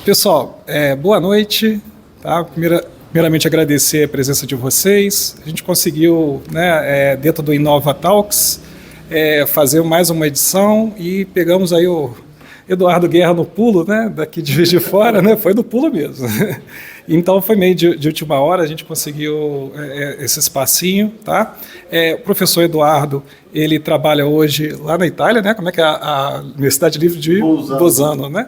Pessoal, boa noite. Tá? Primeiramente agradecer a presença de vocês. A gente conseguiu, né, dentro do Inova Talks, fazer mais uma edição e pegamos aí o Eduardo Guerra no pulo, né, daqui de Juiz de Fora, né, foi no pulo mesmo. Então foi meio de última hora, a gente conseguiu esse espacinho, tá? O professor Eduardo, ele trabalha hoje lá na Itália, né? Como é que é a Universidade Livre de Bolzano, né?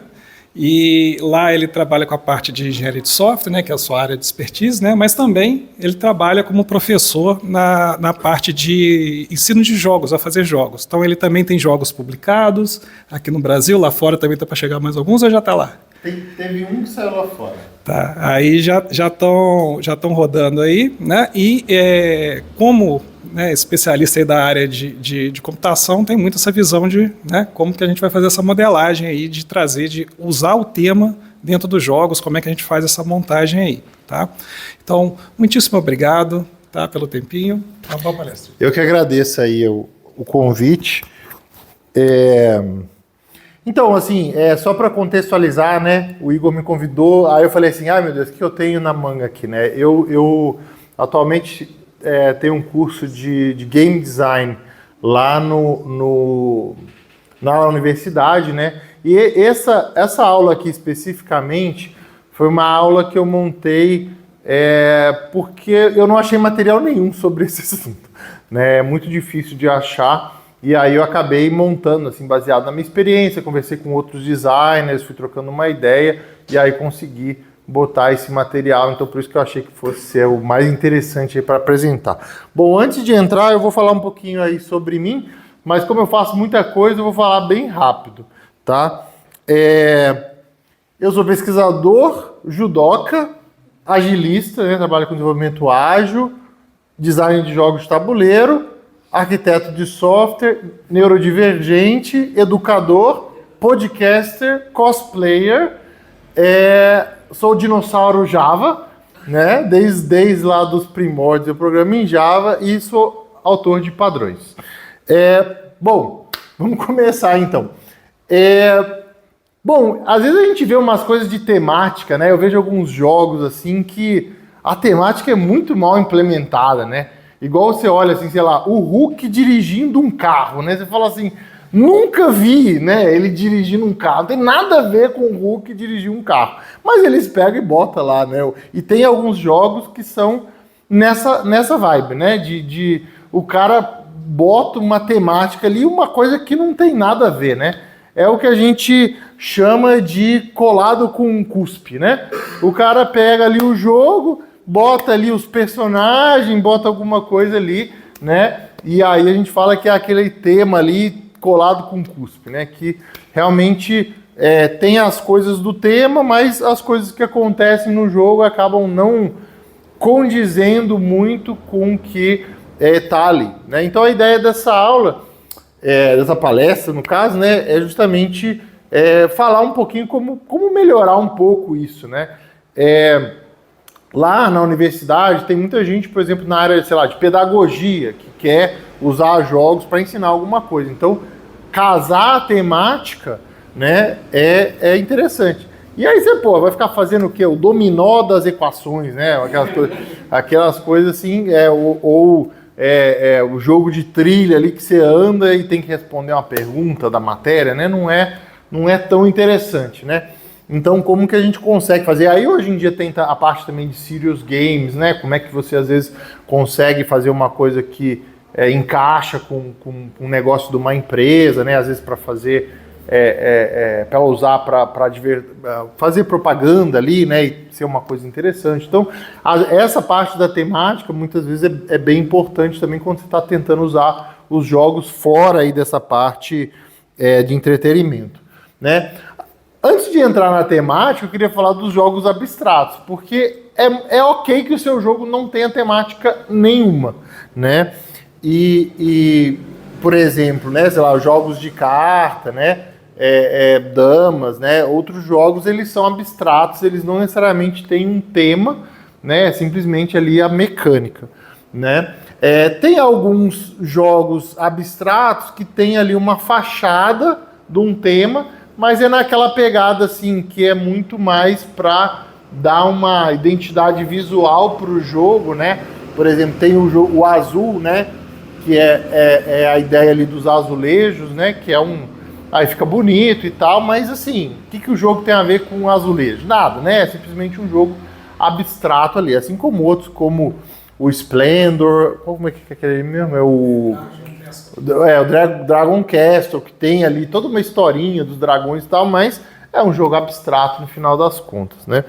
E lá ele trabalha com a parte de engenharia de software, né, que é a sua área de expertise, né, mas também ele trabalha como professor na parte de ensino de jogos, a fazer jogos. Então ele também tem jogos publicados aqui no Brasil, lá fora também está para chegar mais alguns ou já está lá? Teve um que saiu lá fora. Tá, aí já estão rodando aí, né, e como, né, especialista aí da área de computação, tem muito essa visão de, né, como que a gente vai fazer essa modelagem aí, de trazer, de usar o tema dentro dos jogos, como é que a gente faz essa montagem aí, tá? Então, muitíssimo obrigado, tá, pelo tempinho. Uma boa palestra. Eu que agradeço aí o convite. Então, assim, só para contextualizar, né, o Igor me convidou, aí eu falei assim, meu Deus, o que eu tenho na manga aqui, né? Eu atualmente tenho um curso de game design lá na universidade, né? E essa aula aqui especificamente foi uma aula que eu montei porque eu não achei material nenhum sobre esse assunto, né? É muito difícil de achar. E aí eu acabei montando, assim, baseado na minha experiência, conversei com outros designers, fui trocando uma ideia e aí consegui botar esse material. Então por isso que eu achei que fosse ser o mais interessante para apresentar. Bom, antes de entrar eu vou falar um pouquinho aí sobre mim, mas como eu faço muita coisa eu vou falar bem rápido, tá? Eu sou pesquisador, judoca, agilista, né? Trabalho com desenvolvimento ágil, design de jogos de tabuleiro, arquiteto de software, neurodivergente, educador, podcaster, cosplayer, sou dinossauro Java, né? Desde lá dos primórdios eu programo em Java e sou autor de padrões. Bom, vamos começar então. Bom, às vezes a gente vê umas coisas de temática, né? Eu vejo alguns jogos assim que a temática é muito mal implementada, né? Igual você olha assim, sei lá, o Hulk dirigindo um carro, né? Você fala assim, nunca vi, né, ele dirigindo um carro. Não tem nada a ver com o Hulk dirigir um carro. Mas eles pegam e botam lá, né? E tem alguns jogos que são nessa vibe, né? O cara bota uma temática ali, uma coisa que não tem nada a ver, né? É o que a gente chama de colado com cuspe, né? O cara pega ali o jogo, bota ali os personagens, bota alguma coisa ali, né? E aí a gente fala que é aquele tema ali colado com cuspe, né? Que realmente tem as coisas do tema, mas as coisas que acontecem no jogo acabam não condizendo muito com o que tá ali, né? Então a ideia dessa aula, dessa palestra no caso, né, é justamente falar um pouquinho como melhorar um pouco isso, né? Lá na universidade tem muita gente, por exemplo, na área, sei lá, de pedagogia, que quer usar jogos para ensinar alguma coisa. Então, casar a temática, né, é interessante. E aí você, vai ficar fazendo o quê? O dominó das equações, né? Aquelas coisas assim, o jogo de trilha ali que você anda e tem que responder uma pergunta da matéria, né? Não é tão interessante, né? Então, como que a gente consegue fazer? Aí, hoje em dia, tem a parte também de serious games, né? Como é que você, às vezes, consegue fazer uma coisa que encaixa com um negócio de uma empresa, né? Às vezes, para fazer, para usar para fazer propaganda ali, né? E ser uma coisa interessante. Então, essa parte da temática, muitas vezes, é bem importante também quando você está tentando usar os jogos fora aí dessa parte de entretenimento, né? Antes de entrar na temática, eu queria falar dos jogos abstratos, porque é ok que o seu jogo não tenha temática nenhuma, né? Por exemplo, né, sei lá, jogos de carta, né, damas, né, outros jogos, eles são abstratos, eles não necessariamente têm um tema, né, é simplesmente ali a mecânica, né? Tem alguns jogos abstratos que tem ali uma fachada de um tema, mas é naquela pegada assim que é muito mais para dar uma identidade visual para o jogo, né? Por exemplo, tem o azul, né? Que é a ideia ali dos azulejos, né? Que é aí fica bonito e tal, mas assim, o que o jogo tem a ver com azulejo? Nada, né? É simplesmente um jogo abstrato ali, assim como outros, como o Splendor, como é que é aquele mesmo? O Dragon Castle, que tem ali toda uma historinha dos dragões e tal, mas é um jogo abstrato no final das contas, né?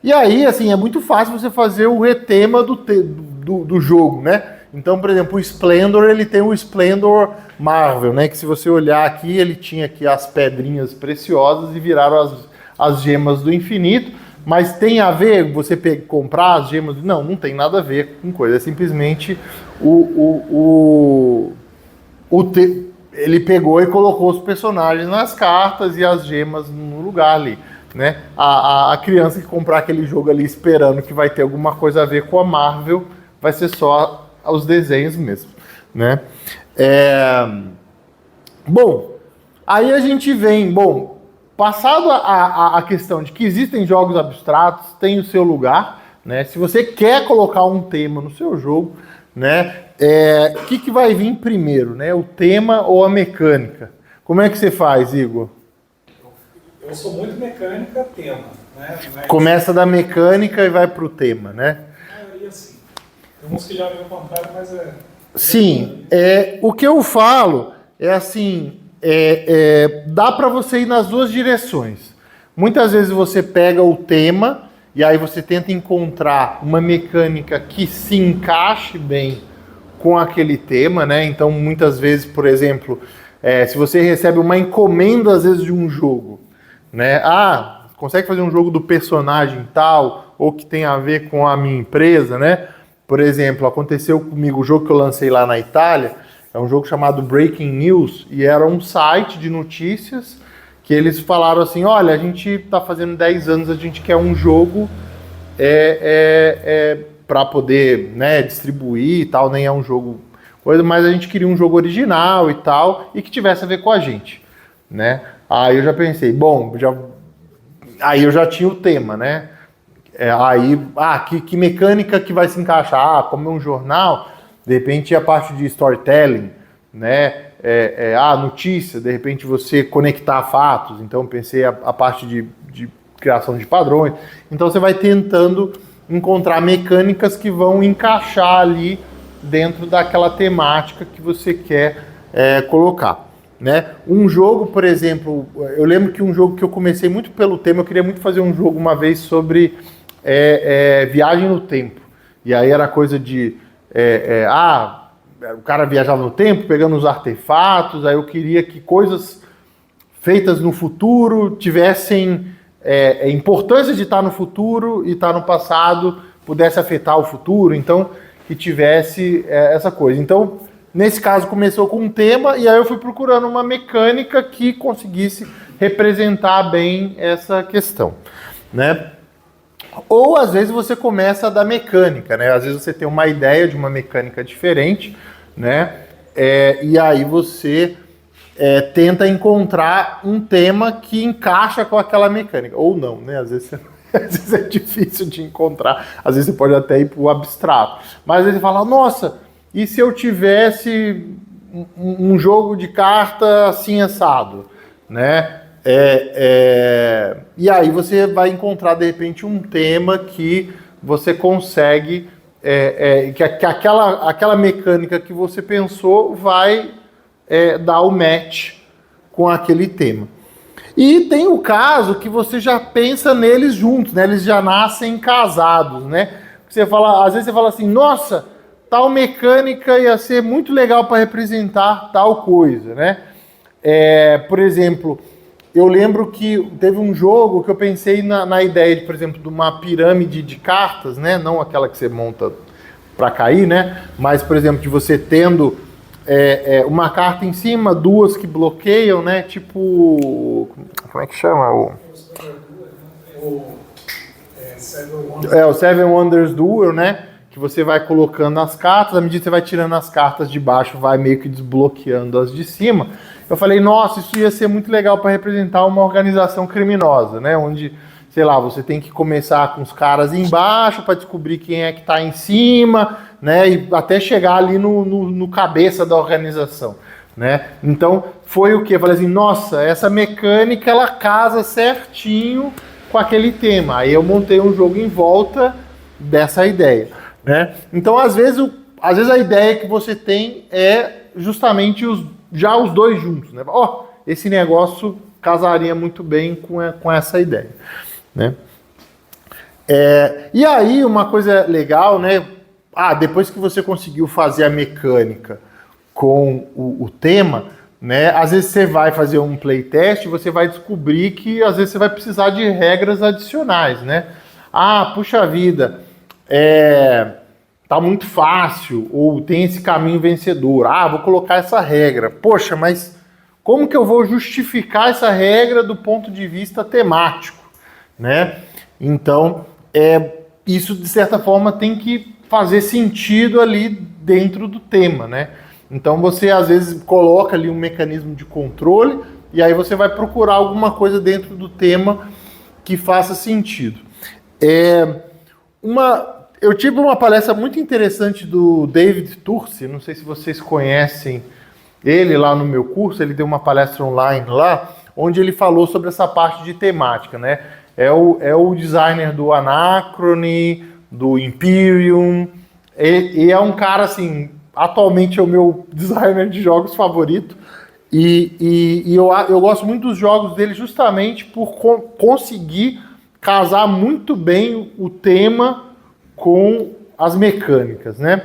E aí, assim, é muito fácil você fazer o retema do jogo, né? Então, por exemplo, o Splendor, ele tem o Splendor Marvel, né? Que se você olhar aqui, ele tinha aqui as pedrinhas preciosas e viraram as gemas do infinito. Mas tem a ver você comprar as gemas? Não tem nada a ver com coisa. É simplesmente ele pegou e colocou os personagens nas cartas e as gemas no lugar ali, né? A criança que comprar aquele jogo ali esperando que vai ter alguma coisa a ver com a Marvel, vai ser só os desenhos mesmo, né? Bom, aí a gente vem, passado a questão de que existem jogos abstratos, tem o seu lugar, né? Se você quer colocar um tema no seu jogo, né? O que vai vir primeiro, né? O tema ou a mecânica? Como é que você faz, Igor? Eu sou muito mecânica, tema, né? Mas... Começa da mecânica e vai para o tema, né? A maioria sim. Tem uns que já vem ao contrário, mas é... Sim, o que eu falo é assim, dá para você ir nas duas direções. Muitas vezes você pega o tema e aí você tenta encontrar uma mecânica que se encaixe bem com aquele tema, né? Então, muitas vezes, por exemplo, se você recebe uma encomenda, às vezes, de um jogo, né? Consegue fazer um jogo do personagem tal, ou que tem a ver com a minha empresa, né? Por exemplo, aconteceu comigo o jogo que eu lancei lá na Itália, é um jogo chamado Breaking News, e era um site de notícias que eles falaram assim, olha, a gente está fazendo 10 anos, a gente quer um jogo para poder, né, distribuir e tal, nem é um jogo coisa, mas a gente queria um jogo original e tal, e que tivesse a ver com a gente, né? Aí eu já pensei, aí eu já tinha o tema, né? Que mecânica que vai se encaixar? Como é um jornal, de repente a parte de storytelling, né? Notícia, de repente você conectar fatos. Então pensei a parte de criação de padrões. Então você vai tentando encontrar mecânicas que vão encaixar ali dentro daquela temática que você quer colocar, né? Um jogo, por exemplo, eu lembro que um jogo que eu comecei muito pelo tema, eu queria muito fazer um jogo uma vez sobre viagem no tempo. E aí era coisa de o cara viajava no tempo, pegando os artefatos, aí eu queria que coisas feitas no futuro tivessem importância de estar no futuro e estar no passado pudesse afetar o futuro, então que tivesse essa coisa. Então, nesse caso, começou com um tema e aí eu fui procurando uma mecânica que conseguisse representar bem essa questão, né? Ou, às vezes, você começa da mecânica, né? Às vezes você tem uma ideia de uma mecânica diferente, né? E aí você tenta encontrar um tema que encaixa com aquela mecânica. Ou não, né? Às vezes é difícil de encontrar. Às vezes você pode até ir para o abstrato. Mas às vezes você fala, nossa, e se eu tivesse um jogo de carta assim assado, né? E aí você vai encontrar, de repente, um tema que você consegue, que aquela mecânica que você pensou vai dar o match com aquele tema. E tem o caso que você já pensa neles juntos, né? Eles já nascem casados, né? Às vezes você fala assim, nossa, tal mecânica ia ser muito legal para representar tal coisa, né? Por exemplo, eu lembro que teve um jogo que eu pensei na ideia, por exemplo, de uma pirâmide de cartas, né? Não aquela que você monta para cair, né? Mas, por exemplo, de você tendo uma carta em cima, duas que bloqueiam, né? Tipo, como é que chama? O Seven Wonders Duel, né? que você vai colocando as cartas, à medida que você vai tirando as cartas de baixo, vai meio que desbloqueando as de cima. Eu falei, nossa, isso ia ser muito legal para representar uma organização criminosa, né? Onde, sei lá, você tem que começar com os caras embaixo para descobrir quem é que está em cima, né? E até chegar ali no cabeça da organização, né? Então, foi o quê? Eu falei assim, nossa, essa mecânica, ela casa certinho com aquele tema. Aí eu montei um jogo em volta dessa ideia, né? Então, às vezes a ideia que você tem é justamente os dois juntos, né? Ó, esse negócio casaria muito bem com essa ideia, né? E aí, uma coisa legal, né? Depois que você conseguiu fazer a mecânica com o tema, né? Às vezes você vai fazer um playtest e você vai descobrir que às vezes você vai precisar de regras adicionais, né? Puxa vida, tá muito fácil, ou tem esse caminho vencedor. Vou colocar essa regra. Poxa, mas como que eu vou justificar essa regra do ponto de vista temático, né? Então, isso de certa forma tem que fazer sentido ali dentro do tema, né? Então você às vezes coloca ali um mecanismo de controle e aí você vai procurar alguma coisa dentro do tema que faça sentido. Eu tive uma palestra muito interessante do David Turci, não sei se vocês conhecem ele lá no meu curso, ele deu uma palestra online lá, onde ele falou sobre essa parte de temática, né? É o designer do Anachrony, do Imperium, e é um cara, assim, atualmente é o meu designer de jogos favorito, e eu gosto muito dos jogos dele justamente por conseguir casar muito bem o tema com as mecânicas, né?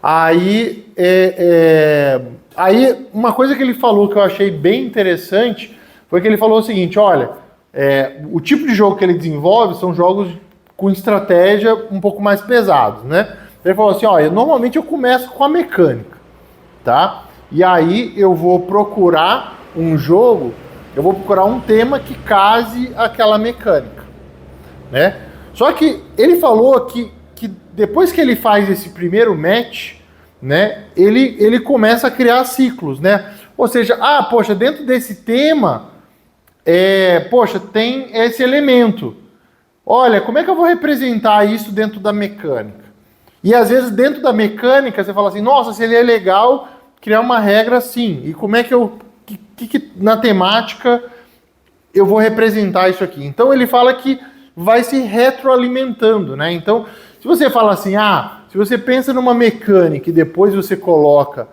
Aí uma coisa que ele falou que eu achei bem interessante foi que ele falou o seguinte, olha, o tipo de jogo que ele desenvolve são jogos com estratégia um pouco mais pesados, né? Ele falou assim, olha, normalmente eu começo com a mecânica, tá? E aí eu vou procurar um tema que case aquela mecânica, né? Só que ele falou que depois que ele faz esse primeiro match, né, ele começa a criar ciclos, né? Ou seja, poxa, dentro desse tema, tem esse elemento. Olha, como é que eu vou representar isso dentro da mecânica? E às vezes dentro da mecânica você fala assim, nossa, seria legal criar uma regra assim. E como é que na temática eu vou representar isso aqui? Então ele fala que vai se retroalimentando, né? Então, se você fala assim, se você pensa numa mecânica e depois você coloca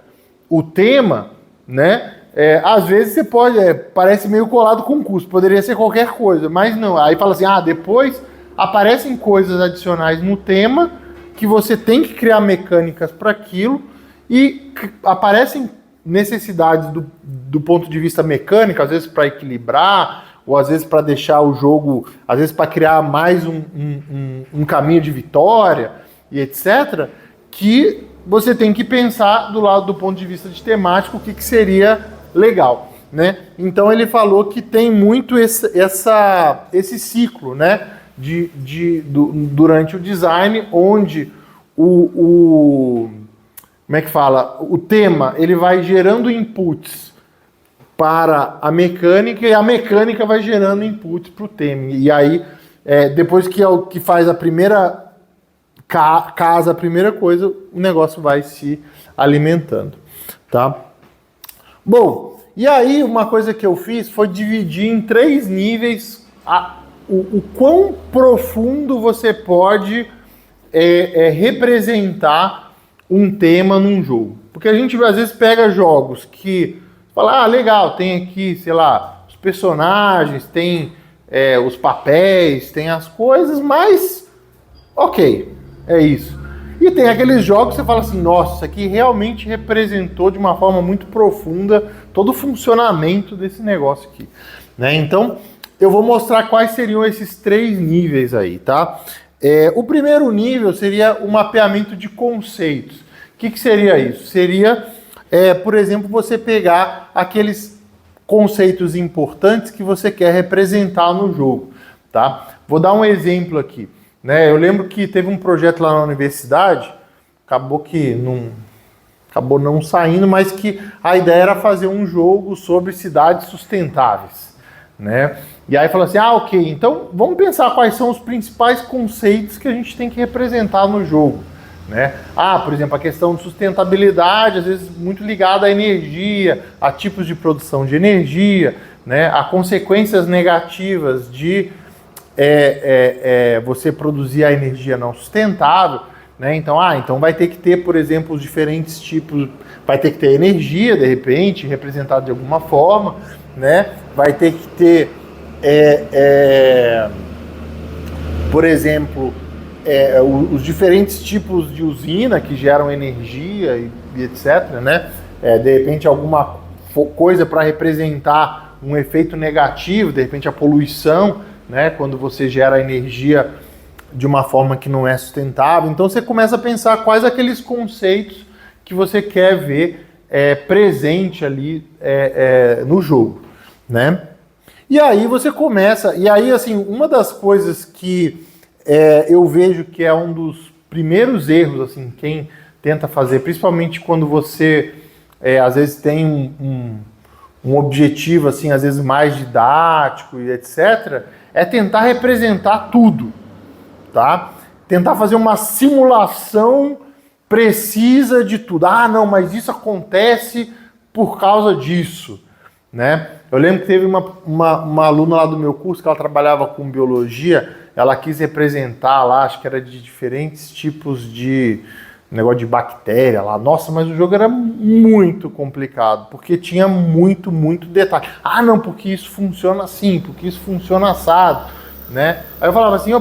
o tema, né? Às vezes você pode, parece meio colado com custo, poderia ser qualquer coisa, mas não. Aí fala assim, depois aparecem coisas adicionais no tema que você tem que criar mecânicas para aquilo e aparecem necessidades do ponto de vista mecânico, às vezes para equilibrar, ou às vezes para deixar o jogo, às vezes para criar mais um caminho de vitória e etc., que você tem que pensar do lado do ponto de vista de temático o que seria legal, né? Então ele falou que tem muito esse ciclo, né? Durante o design, onde como é que fala? O tema ele vai gerando inputs para a mecânica e a mecânica vai gerando inputs para o tema. E aí, depois que faz a primeira casa, a primeira coisa, o negócio vai se alimentando, tá? Bom, e aí uma coisa que eu fiz foi dividir em 3 níveis o quão profundo você pode representar um tema num jogo. Porque a gente às vezes pega jogos que fala, legal, tem aqui, sei lá, os personagens, tem os papéis, tem as coisas, mas ok, é isso. E tem aqueles jogos que você fala assim, nossa, isso aqui realmente representou de uma forma muito profunda todo o funcionamento desse negócio aqui, né? Então, eu vou mostrar quais seriam esses 3 níveis aí, tá? O primeiro nível seria o mapeamento de conceitos. O que seria isso? Seria, por exemplo, você pegar aqueles conceitos importantes que você quer representar no jogo, tá? Vou dar um exemplo aqui. né? Eu lembro que teve um projeto lá na universidade, acabou não saindo, mas que a ideia era fazer um jogo sobre cidades sustentáveis, né? E aí falou assim, ok, então vamos pensar quais são os principais conceitos que a gente tem que representar no jogo, né? Por exemplo, a questão de sustentabilidade, às vezes muito ligada à energia, a tipos de produção de energia, né? A consequências negativas de você produzir a energia não sustentável, né? Então vai ter que ter, por exemplo, os diferentes tipos, vai ter que ter energia, de repente, representada de alguma forma, né? Vai ter que ter, por exemplo, os diferentes tipos de usina que geram energia e etc, né? De repente, alguma coisa para representar um efeito negativo, de repente a poluição, né? Quando você gera energia de uma forma que não é sustentável. Então você começa a pensar quais aqueles conceitos que você quer ver presente ali no jogo, né? E aí você começa, e aí assim, uma das coisas que eu vejo que é um dos primeiros erros, assim, quem tenta fazer, principalmente quando você às vezes tem um objetivo, assim, às vezes mais didático e etc., é tentar representar tudo, tá? Tentar fazer uma simulação precisa de tudo. Não, mas isso acontece por causa disso, né? Eu lembro que teve uma aluna lá do meu curso que ela trabalhava com biologia, ela quis representar lá, acho que era de diferentes tipos de negócio de bactéria lá. Nossa, mas o jogo era muito complicado, porque tinha muito detalhe. Não, porque isso funciona assim, porque isso funciona assado, né? Aí eu falava assim,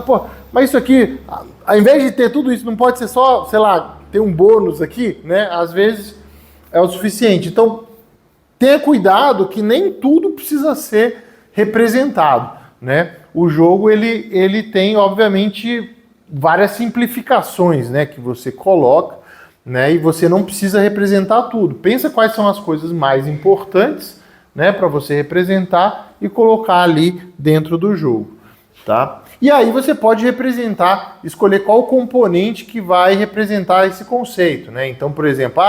mas isso aqui, ao invés de ter tudo isso, não pode ser só, sei lá, ter um bônus aqui, né? Às vezes é o suficiente. Então, tenha cuidado que nem tudo precisa ser representado, né? O jogo, ele tem, obviamente, várias simplificações, né, que você coloca, né, e você não precisa representar tudo. Pensa quais são as coisas mais importantes, né, para você representar e colocar ali dentro do jogo, tá? E aí você pode representar, escolher qual componente que vai representar esse conceito, né? Então, por exemplo,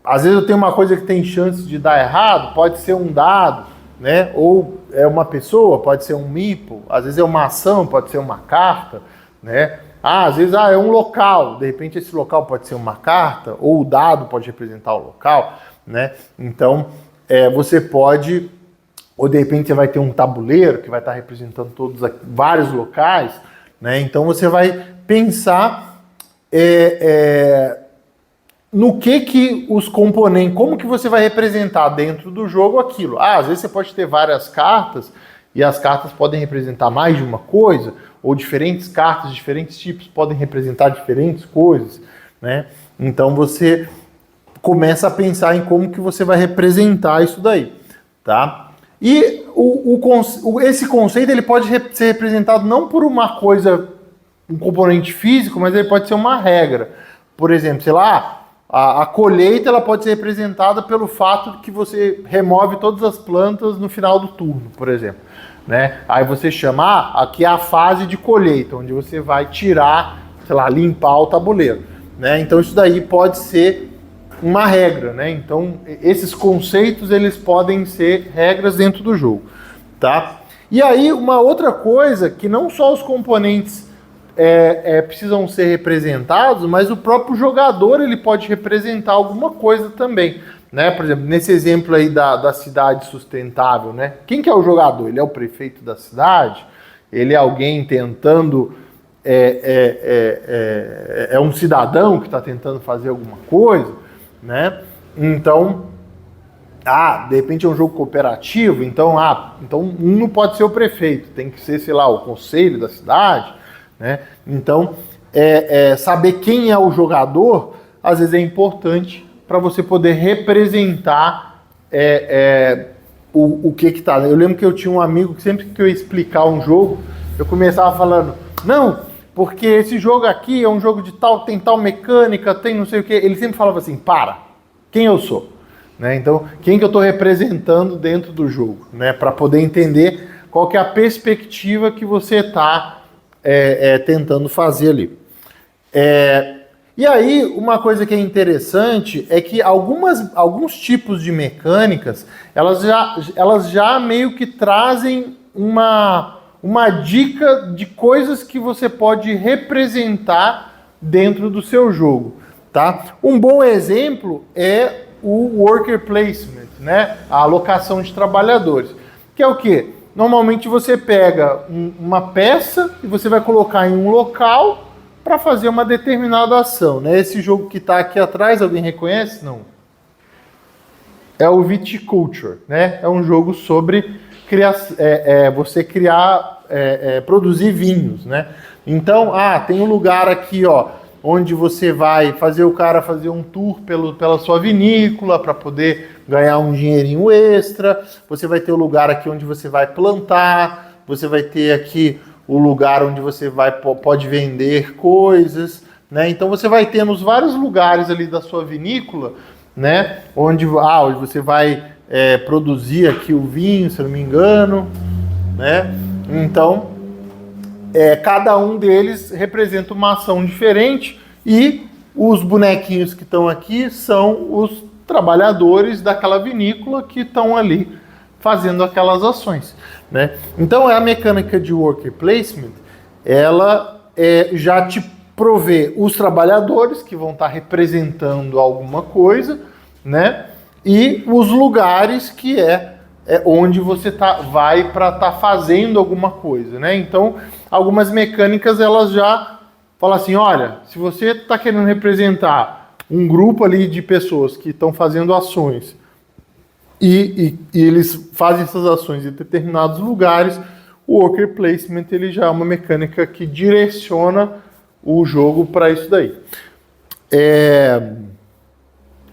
às vezes eu tenho uma coisa que tem chance de dar errado, pode ser um dado, né? Ou é uma pessoa, pode ser um meeple, às vezes é uma ação, pode ser uma carta, né? Às vezes é um local, de repente esse local pode ser uma carta, ou o dado pode representar o local, né? Então, você pode, ou de repente você vai ter um tabuleiro que vai estar representando vários locais, né? Então você vai pensar no que os componentes, como que você vai representar dentro do jogo aquilo. Às vezes você pode ter várias cartas, e as cartas podem representar mais de uma coisa, ou diferentes cartas de diferentes tipos podem representar diferentes coisas, né? Então você começa a pensar em como que você vai representar isso daí, tá? E esse conceito ele pode ser representado não por uma coisa, um componente físico, mas ele pode ser uma regra. Por exemplo, sei lá, a colheita ela pode ser representada pelo fato de que você remove todas as plantas no final do turno, por exemplo, né? Aí você chama, aqui é a fase de colheita, onde você vai tirar, sei lá, limpar o tabuleiro, né? Então isso daí pode ser uma regra, né? Então esses conceitos eles podem ser regras dentro do jogo, tá? E aí uma outra coisa que não só os componentes precisam ser representados, mas o próprio jogador ele pode representar alguma coisa também, né? Por exemplo, nesse exemplo aí da cidade sustentável, né? Quem que é o jogador? Ele é o prefeito da cidade? Ele é alguém tentando... É um cidadão que está tentando fazer alguma coisa, né? Então, de repente é um jogo cooperativo, então um não pode ser o prefeito, tem que ser, sei lá, o conselho da cidade, né? Então, saber quem é o jogador, às vezes é importante para você poder representar o que tá. Eu lembro que eu tinha um amigo que sempre que eu ia explicar um jogo, eu começava falando, não, porque esse jogo aqui é um jogo de tem tal mecânica, tem não sei o que. Ele sempre falava assim, quem eu sou? Né? Então, quem que eu estou representando dentro do jogo? Né? Para poder entender qual que é a perspectiva que você está tentando fazer ali. E aí, uma coisa que é interessante é que alguns tipos de mecânicas, elas já meio que trazem uma dica de coisas que você pode representar dentro do seu jogo, tá? Um bom exemplo é o worker placement, né? A alocação de trabalhadores, que é o quê? Normalmente você pega uma peça e você vai colocar em um local para fazer uma determinada ação, né? Esse jogo que está aqui atrás, alguém reconhece? Não. É o Viticulture, né? É um jogo sobre você produzir vinhos, né? Então, tem um lugar aqui, ó, onde você vai fazer o cara fazer um tour pela sua vinícola para poder ganhar um dinheirinho extra. Você vai ter o lugar aqui onde você vai plantar. Você vai ter aqui o lugar onde você pode vender coisas, né? Então você vai ter nos vários lugares ali da sua vinícola, né? Onde você vai produzir aqui o vinho, se eu não me engano, né? Então, cada um deles representa uma ação diferente e os bonequinhos que estão aqui são os trabalhadores daquela vinícola que estão ali fazendo aquelas ações, né? Então, a mecânica de worker placement, ela já te provê os trabalhadores que vão estar representando alguma coisa, né? E os lugares que onde você vai para estar fazendo alguma coisa, né? Então, algumas mecânicas elas já falam assim, olha, se você está querendo representar um grupo ali de pessoas que estão fazendo ações e eles fazem essas ações em determinados lugares, o worker placement ele já é uma mecânica que direciona o jogo para isso daí.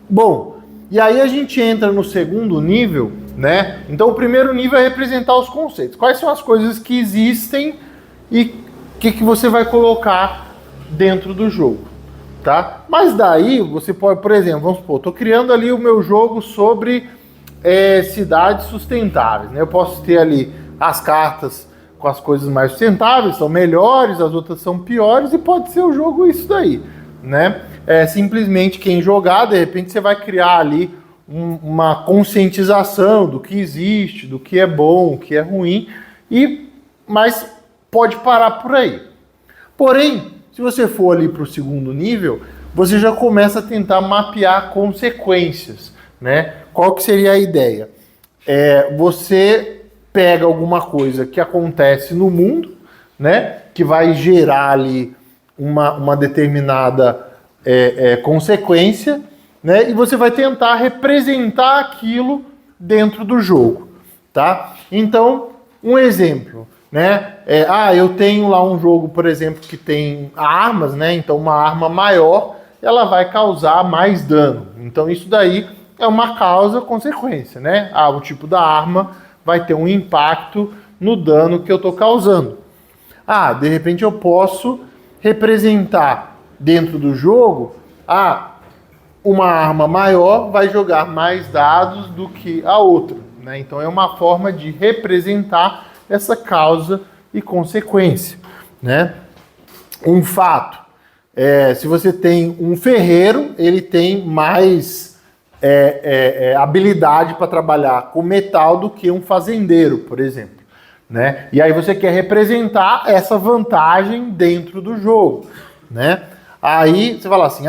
Bom, e aí a gente entra no segundo nível, né? Então o primeiro nível é representar os conceitos. Quais são as coisas que existem e o que você vai colocar dentro do jogo, tá? Mas daí você pode, por exemplo, vamos supor, estou criando ali o meu jogo sobre cidades sustentáveis, né? Eu posso ter ali as cartas com as coisas mais sustentáveis, são melhores, as outras são piores, e pode ser o jogo isso daí, né? Simplesmente quem jogar, de repente você vai criar ali uma conscientização do que existe, do que é bom, o que é ruim, mas pode parar por aí. Porém, se você for ali para o segundo nível, você já começa a tentar mapear consequências, né? Qual que seria a ideia? Você pega alguma coisa que acontece no mundo, né? Que vai gerar ali uma determinada consequência, né? E você vai tentar representar aquilo dentro do jogo, tá? Então, um exemplo, né? Eu tenho lá um jogo, por exemplo, que tem armas, né? Então, uma arma maior, ela vai causar mais dano. Então, isso daí é uma causa-consequência, né? O tipo da arma vai ter um impacto no dano que eu estou causando. De repente eu posso representar dentro do jogo, uma arma maior vai jogar mais dados do que a outra, né? Então é uma forma de representar essa causa e consequência, né? Um fato, se você tem um ferreiro, ele tem mais habilidade para trabalhar com metal do que um fazendeiro, por exemplo, né? E aí você quer representar essa vantagem dentro do jogo, né? Aí você fala assim,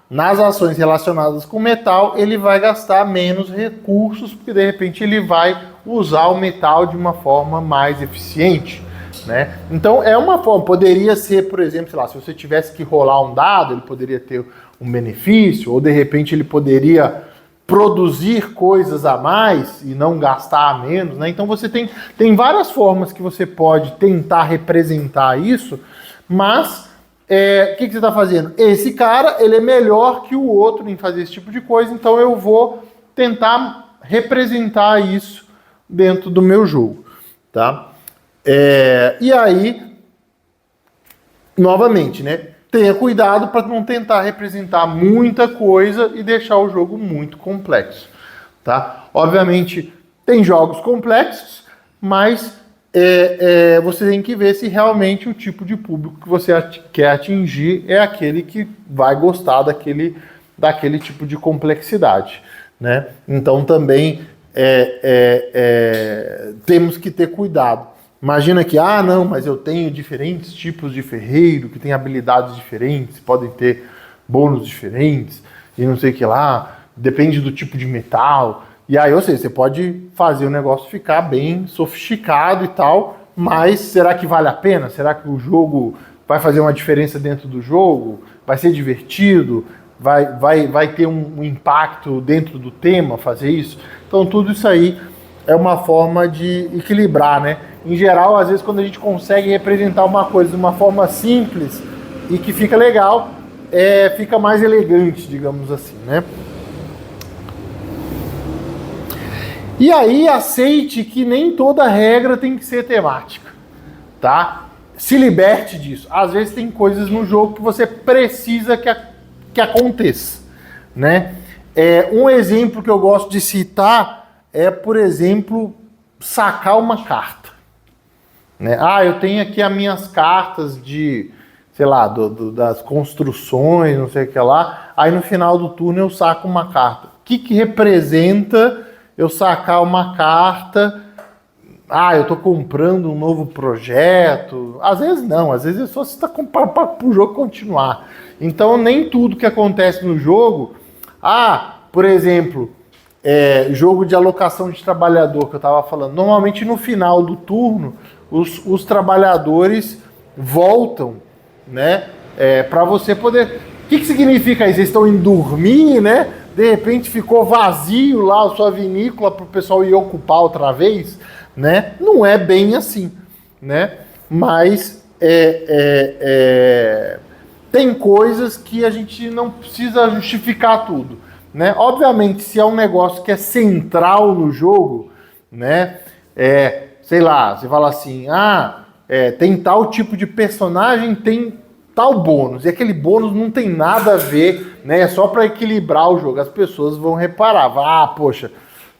nas ações relacionadas com metal, ele vai gastar menos recursos, porque de repente ele vai usar o metal de uma forma mais eficiente, né? Então é uma forma, poderia ser, por exemplo, se você tivesse que rolar um dado, ele poderia ter um benefício, ou de repente ele poderia produzir coisas a mais e não gastar a menos, né? Então você tem várias formas que você pode tentar representar isso, mas o que você está fazendo? Esse cara, ele é melhor que o outro em fazer esse tipo de coisa, então eu vou tentar representar isso dentro do meu jogo, tá? E aí, novamente, né? Tenha cuidado para não tentar representar muita coisa e deixar o jogo muito complexo, tá? Obviamente, tem jogos complexos, mas você tem que ver se realmente o tipo de público que você quer atingir é aquele que vai gostar daquele tipo de complexidade, né? Então também temos que ter cuidado. Imagina que, não, mas eu tenho diferentes tipos de ferreiro que têm habilidades diferentes, podem ter bônus diferentes e não sei o que lá, depende do tipo de metal. E aí, ou seja, você pode fazer o negócio ficar bem sofisticado e tal, mas será que vale a pena? Será que o jogo vai fazer uma diferença dentro do jogo? Vai ser divertido? Vai ter um impacto dentro do tema fazer isso? Então tudo isso aí é uma forma de equilibrar, né? Em geral, às vezes quando a gente consegue representar uma coisa de uma forma simples e que fica legal, fica mais elegante, digamos assim, né? E aí aceite que nem toda regra tem que ser temática, tá? Se liberte disso. Às vezes tem coisas no jogo que você precisa que aconteça, né? Um exemplo que eu gosto de citar é, por exemplo, sacar uma carta, né? Eu tenho aqui as minhas cartas de, sei lá, das construções, não sei o que lá. Aí no final do turno eu saco uma carta. O que representa eu sacar uma carta? Eu tô comprando um novo projeto. Às vezes não, às vezes é só você está comprando para o jogo continuar. Então nem tudo que acontece no jogo... por exemplo, jogo de alocação de trabalhador que eu estava falando. Normalmente no final do turno, os trabalhadores voltam, né? Para você poder... O que significa isso? Vocês estão indo dormir, né? De repente ficou vazio lá a sua vinícola para o pessoal ir ocupar outra vez, né? Não é bem assim, né? Mas tem coisas que a gente não precisa justificar tudo, né? Obviamente, se é um negócio que é central no jogo, né? Sei lá, você fala assim, tem tal tipo de personagem, tem tal bônus, e aquele bônus não tem nada a ver, né? É só para equilibrar o jogo. As pessoas vão reparar, poxa,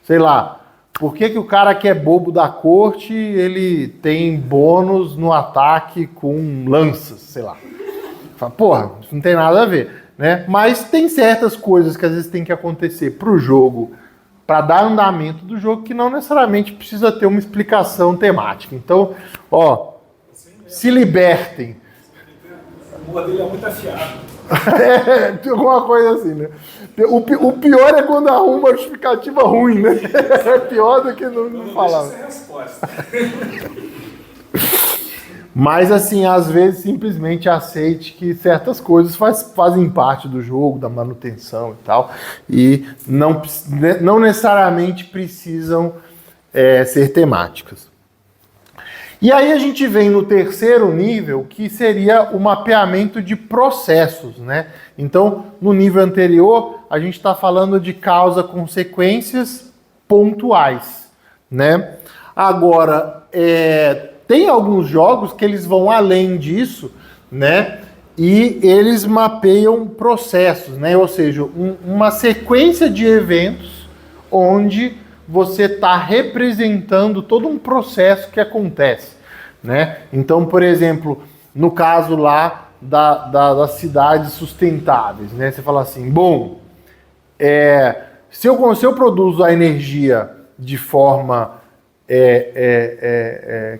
sei lá, por que o cara que é bobo da corte, ele tem bônus no ataque com lanças, sei lá. Fala, porra, isso não tem nada a ver, né? Mas tem certas coisas que às vezes tem que acontecer pro jogo, para dar andamento do jogo, que não necessariamente precisa ter uma explicação temática. Então, se libertem. A boa dele é muito afiada. Alguma coisa assim, né? O pior é quando arruma uma justificativa ruim, né? É pior do que não falar. Essa é a resposta. Mas, assim, às vezes, simplesmente aceite que certas coisas fazem parte do jogo, da manutenção e tal, e não necessariamente precisam ser temáticas. E aí a gente vem no terceiro nível, que seria o mapeamento de processos, né? Então, no nível anterior, a gente está falando de causa-consequências pontuais, né? Agora, tem alguns jogos que eles vão além disso, né? E eles mapeiam processos, né? Ou seja, uma sequência de eventos onde você está representando todo um processo que acontece, né? Então, por exemplo, no caso lá das cidades sustentáveis, né? Você fala assim, bom, se eu produzo a energia de forma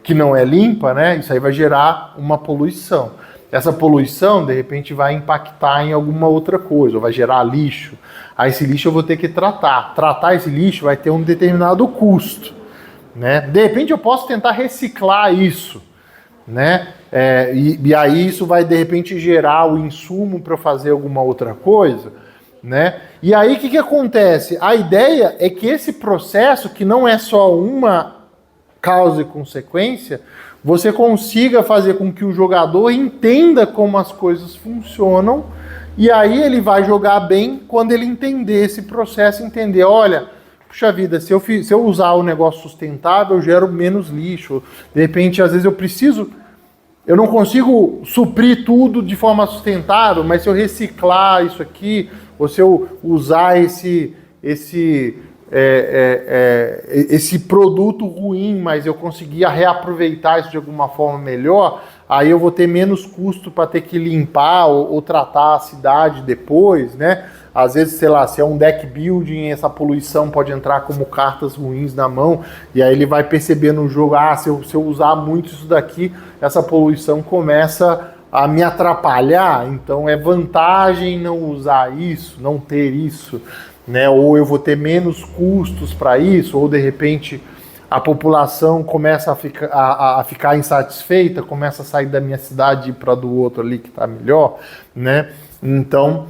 que não é limpa, né? Isso aí vai gerar uma poluição. Essa poluição, de repente, vai impactar em alguma outra coisa, ou vai gerar lixo. Aí esse lixo eu vou ter que tratar. Tratar esse lixo vai ter um determinado custo, né? De repente eu posso tentar reciclar isso, né? E aí isso vai, de repente, gerar o insumo para eu fazer alguma outra coisa, né? E aí o que acontece? A ideia é que esse processo, que não é só uma causa e consequência, você consiga fazer com que o jogador entenda como as coisas funcionam, e aí ele vai jogar bem quando ele entender esse processo, entender, olha, puxa vida, se eu usar o negócio sustentável, eu gero menos lixo. De repente, às vezes eu não consigo suprir tudo de forma sustentável, mas se eu reciclar isso aqui, ou se eu usar esse esse produto ruim, mas eu conseguir reaproveitar isso de alguma forma melhor, aí eu vou ter menos custo para ter que limpar ou tratar a cidade depois, né? Às vezes, sei lá, se é um deck building, essa poluição pode entrar como cartas ruins na mão, e aí ele vai perceber no jogo, se eu usar muito isso daqui, essa poluição começa a me atrapalhar, então é vantagem não usar isso, não ter isso, né? Ou eu vou ter menos custos para isso, ou de repente a população começa a ficar insatisfeita, começa a sair da minha cidade e ir para do outro ali que está melhor, né? Então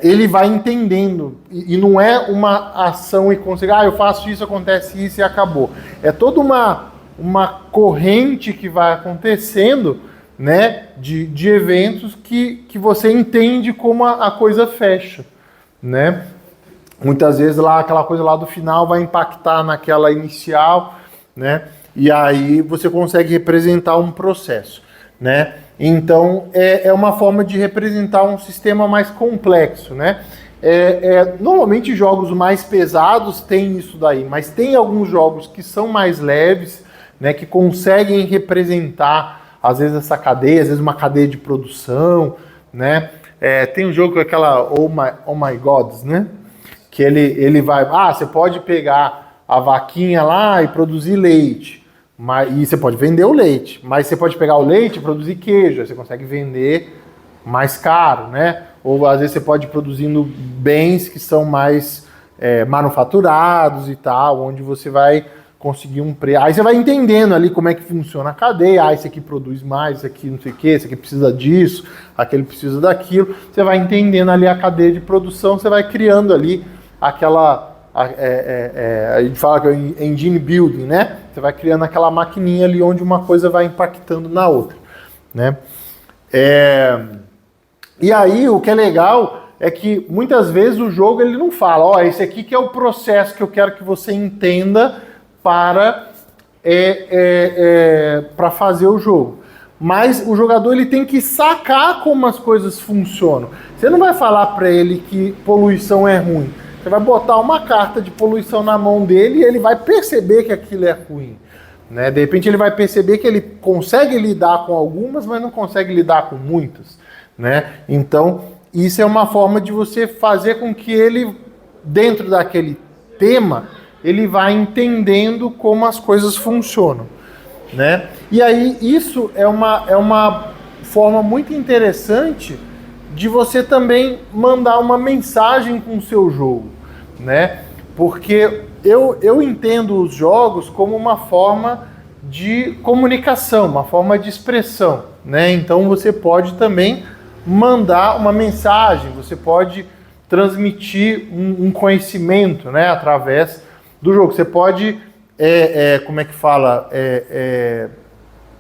ele vai entendendo, e não é uma ação e conseguir, eu faço isso, acontece isso e acabou. É toda uma corrente que vai acontecendo, né, de eventos que você entende como a coisa fecha, né? Muitas vezes lá aquela coisa lá do final vai impactar naquela inicial, né? E aí você consegue representar um processo, né? Então é uma forma de representar um sistema mais complexo, né? Normalmente jogos mais pesados têm isso daí, mas tem alguns jogos que são mais leves, né? Que conseguem representar às vezes essa cadeia, às vezes uma cadeia de produção, né? Tem um jogo com aquela Oh My Gods, né? Que ele vai... você pode pegar a vaquinha lá e produzir leite. E você pode vender o leite. Mas você pode pegar o leite e produzir queijo. Aí você consegue vender mais caro, né? Ou às vezes você pode ir produzindo bens que são mais manufaturados e tal, onde você vai conseguir um preço. Aí você vai entendendo ali como é que funciona a cadeia. Esse aqui produz mais, esse aqui não sei o que, esse aqui precisa disso, aquele precisa daquilo. Você vai entendendo ali a cadeia de produção, você vai criando ali aquela... a gente fala que é engine building, né? Você vai criando aquela maquininha ali onde uma coisa vai impactando na outra, né? E aí o que é legal é que muitas vezes o jogo ele não fala, esse aqui que é o processo que eu quero que você entenda para fazer o jogo. Mas o jogador ele tem que sacar como as coisas funcionam. Você não vai falar para ele que poluição é ruim. Você vai botar uma carta de poluição na mão dele e ele vai perceber que aquilo é ruim, né? De repente ele vai perceber que ele consegue lidar com algumas, mas não consegue lidar com muitas, né? Então, isso é uma forma de você fazer com que ele, dentro daquele tema, ele vai entendendo como as coisas funcionam, né? E aí isso é uma forma muito interessante de você também mandar uma mensagem com o seu jogo, né? Porque eu entendo os jogos como uma forma de comunicação, uma forma de expressão, né? Então você pode também mandar uma mensagem, você pode transmitir um conhecimento, né? Através do jogo. Você pode, como é que fala?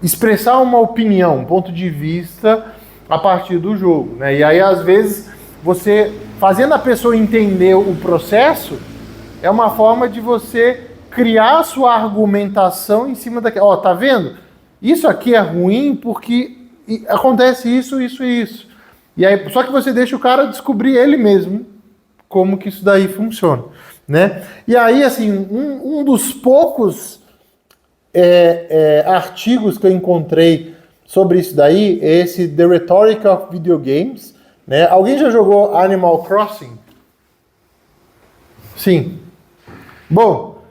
Expressar uma opinião, um ponto de vista a partir do jogo, né? E aí, às vezes, você fazendo a pessoa entender o processo é uma forma de você criar a sua argumentação em cima daquela. Tá vendo? Isso aqui é ruim porque acontece isso, isso e isso. E aí, só que você deixa o cara descobrir ele mesmo como que isso daí funciona, né? E aí, assim, um dos poucos artigos que eu encontrei sobre isso daí é esse The Rhetoric of Video Games, né? Alguém já jogou Animal Crossing? Sim. Bom,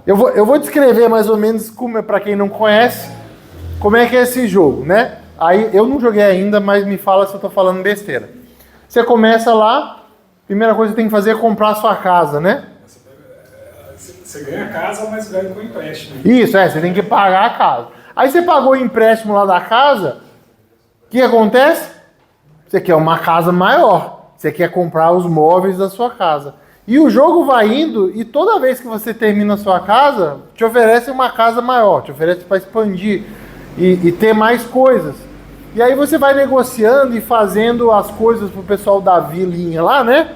eu vou descrever mais ou menos, para quem não conhece, como é que é esse jogo, né? Aí eu não joguei ainda, mas me fala se eu tô falando besteira. Você começa lá, primeira coisa que você tem que fazer é comprar a sua casa, né? Você ganha a casa, mas ganha com empréstimo. Isso, você tem que pagar a casa. Aí você pagou o empréstimo lá da casa, o que acontece? Você quer uma casa maior, você quer comprar os móveis da sua casa. E o jogo vai indo, e toda vez que você termina a sua casa, te oferece uma casa maior, te oferece para expandir e ter mais coisas. E aí você vai negociando e fazendo as coisas pro pessoal da vilinha lá, né?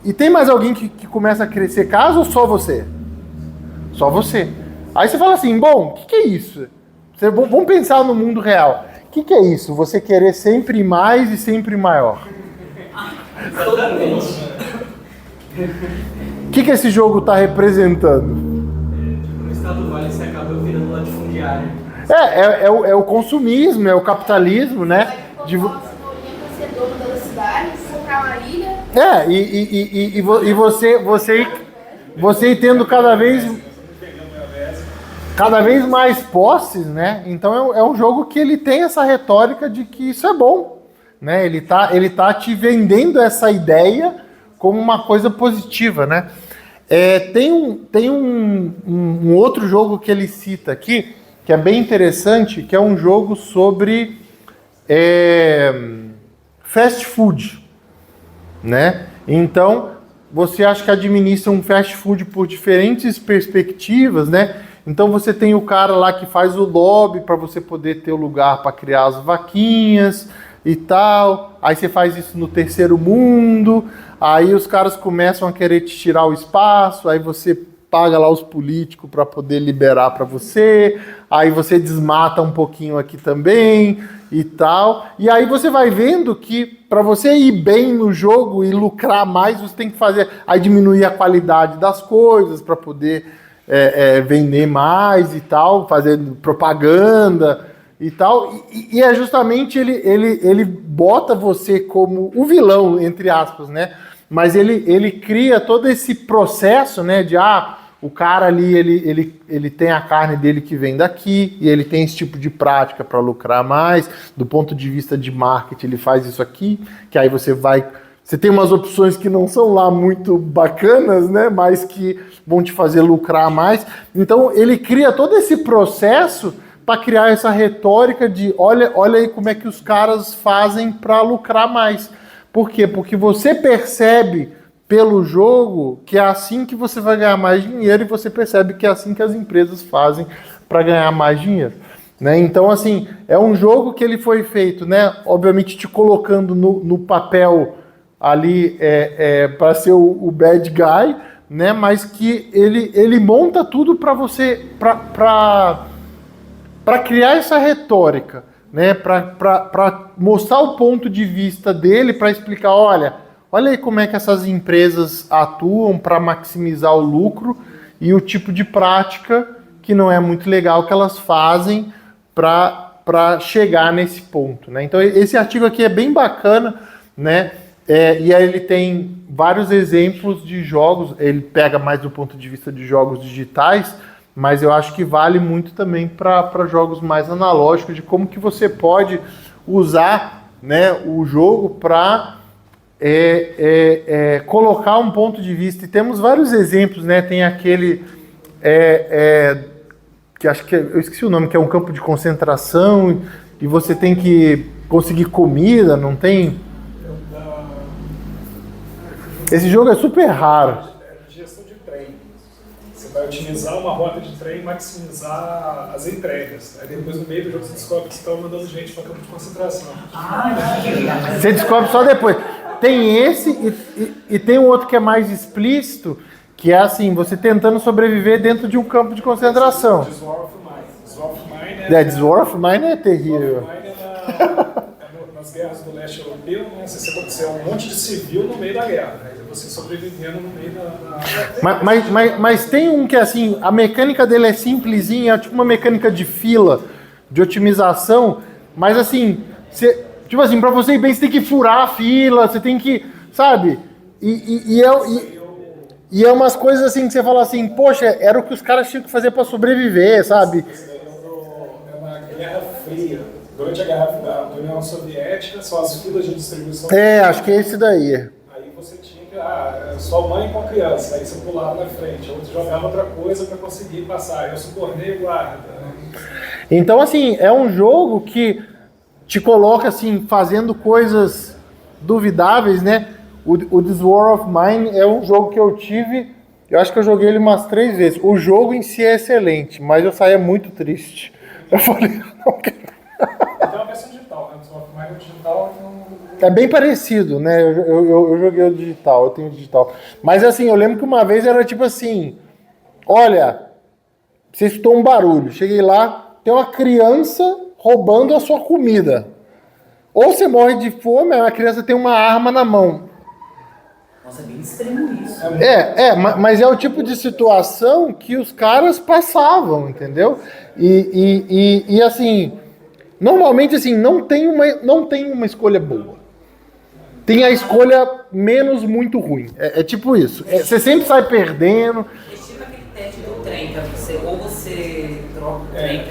E tem mais alguém que começa a crescer casa ou só você? Só você. Aí você fala assim, bom, o que é isso? Vamos pensar no mundo real. O que é isso? Você querer sempre mais e sempre maior. O que esse jogo está representando? No estado do Vale você acaba virando latifundiário. É o consumismo, é o capitalismo, né? De você ser dono da cidade, comprar uma ilha. Você ir tendo cada vez mais posses, né? Então é um jogo que ele tem essa retórica de que isso é bom, né? Ele tá te vendendo essa ideia como uma coisa positiva, né? Tem um outro jogo que ele cita aqui, que é bem interessante, que é um jogo sobre fast food, né? Então, você acha que administra um fast food por diferentes perspectivas, né? Então você tem o cara lá que faz o lobby para você poder ter o lugar para criar as vaquinhas e tal. Aí você faz isso no terceiro mundo, aí os caras começam a querer te tirar o espaço, aí você paga lá os políticos para poder liberar para você, aí você desmata um pouquinho aqui também e tal. E aí você vai vendo que para você ir bem no jogo e lucrar mais, você tem que fazer, aí diminuir a qualidade das coisas para poder vender mais e tal, fazendo propaganda e tal. E é justamente ele bota você como o vilão, entre aspas, né? Mas ele cria todo esse processo, né, de o cara ali, ele tem a carne dele que vem daqui, e ele tem esse tipo de prática para lucrar mais. Do ponto de vista de marketing, ele faz isso aqui, que aí você tem umas opções que não são lá muito bacanas, né, mas que vão te fazer lucrar mais. Então, ele cria todo esse processo para criar essa retórica de olha aí como é que os caras fazem para lucrar mais. Por quê? Porque você percebe pelo jogo que é assim que você vai ganhar mais dinheiro, e você percebe que é assim que as empresas fazem para ganhar mais dinheiro, né? Então, assim, é um jogo que ele foi feito, né? Obviamente te colocando no papel ali para ser o bad guy, né? Mas que ele monta tudo para você, para criar essa retórica, né? Para mostrar o ponto de vista dele, para explicar, olha aí como é que essas empresas atuam para maximizar o lucro e o tipo de prática que não é muito legal que elas fazem para chegar nesse ponto, né? Então esse artigo aqui é bem bacana, né? E aí ele tem vários exemplos de jogos, ele pega mais do ponto de vista de jogos digitais, mas eu acho que vale muito também para jogos mais analógicos, de como que você pode usar, né, o jogo para colocar um ponto de vista. E temos vários exemplos, né? Tem aquele que acho que eu esqueci o nome, que é um campo de concentração e você tem que conseguir comida, não tem? Esse jogo é super raro. Gestão de trem. Você vai otimizar uma rota de trem e maximizar as entregas. Aí depois, no meio do jogo, você descobre que você está mandando gente para campo de concentração. Você descobre só depois. Tem esse e tem um outro que é mais explícito, que é assim, você tentando sobreviver dentro de um campo de concentração. This War of Mine. This War of Mine é terrível. Nas guerras do leste europeu, né, você é um monte de civil no meio da guerra, né, você sobrevivendo no meio da... Mas tem um que, assim, a mecânica dele é simplesinha, é tipo uma mecânica de fila, de otimização, mas assim, tipo assim, pra você ir bem, você tem que furar a fila, você tem que, sabe? E é umas coisas assim que você fala assim, poxa, era o que os caras tinham que fazer pra sobreviver, sabe? É uma guerra fria. Durante a guerra da União Soviética, são as filas de distribuição. Acho que é esse daí. Aí você tinha que, sua mãe com a criança, aí você pulava na frente, outro jogava outra coisa para conseguir passar, eu subornei o guarda. Então, assim, é um jogo que te coloca, assim, fazendo coisas duvidáveis, né? O This War of Mine é um jogo que eu tive, eu acho que eu joguei ele umas 3 vezes. O jogo em si é excelente, mas eu saía muito triste. Eu falei, não quero. Tem uma versão digital, né? This War of Mine digital é bem parecido, né? Eu joguei o digital, eu tenho o digital. Mas assim, eu lembro que uma vez era tipo assim, olha, você escutou um barulho, cheguei lá, tem uma criança roubando a sua comida. Ou você morre de fome, a criança tem uma arma na mão. Nossa, é bem extremo isso. Mas é o tipo de situação que os caras passavam, entendeu? E assim, normalmente assim, não tem uma escolha boa. Tem a escolha menos muito ruim. É tipo isso. Você sempre sai perdendo. É tipo aquele teste do trem, pra você, ou você troca o trem,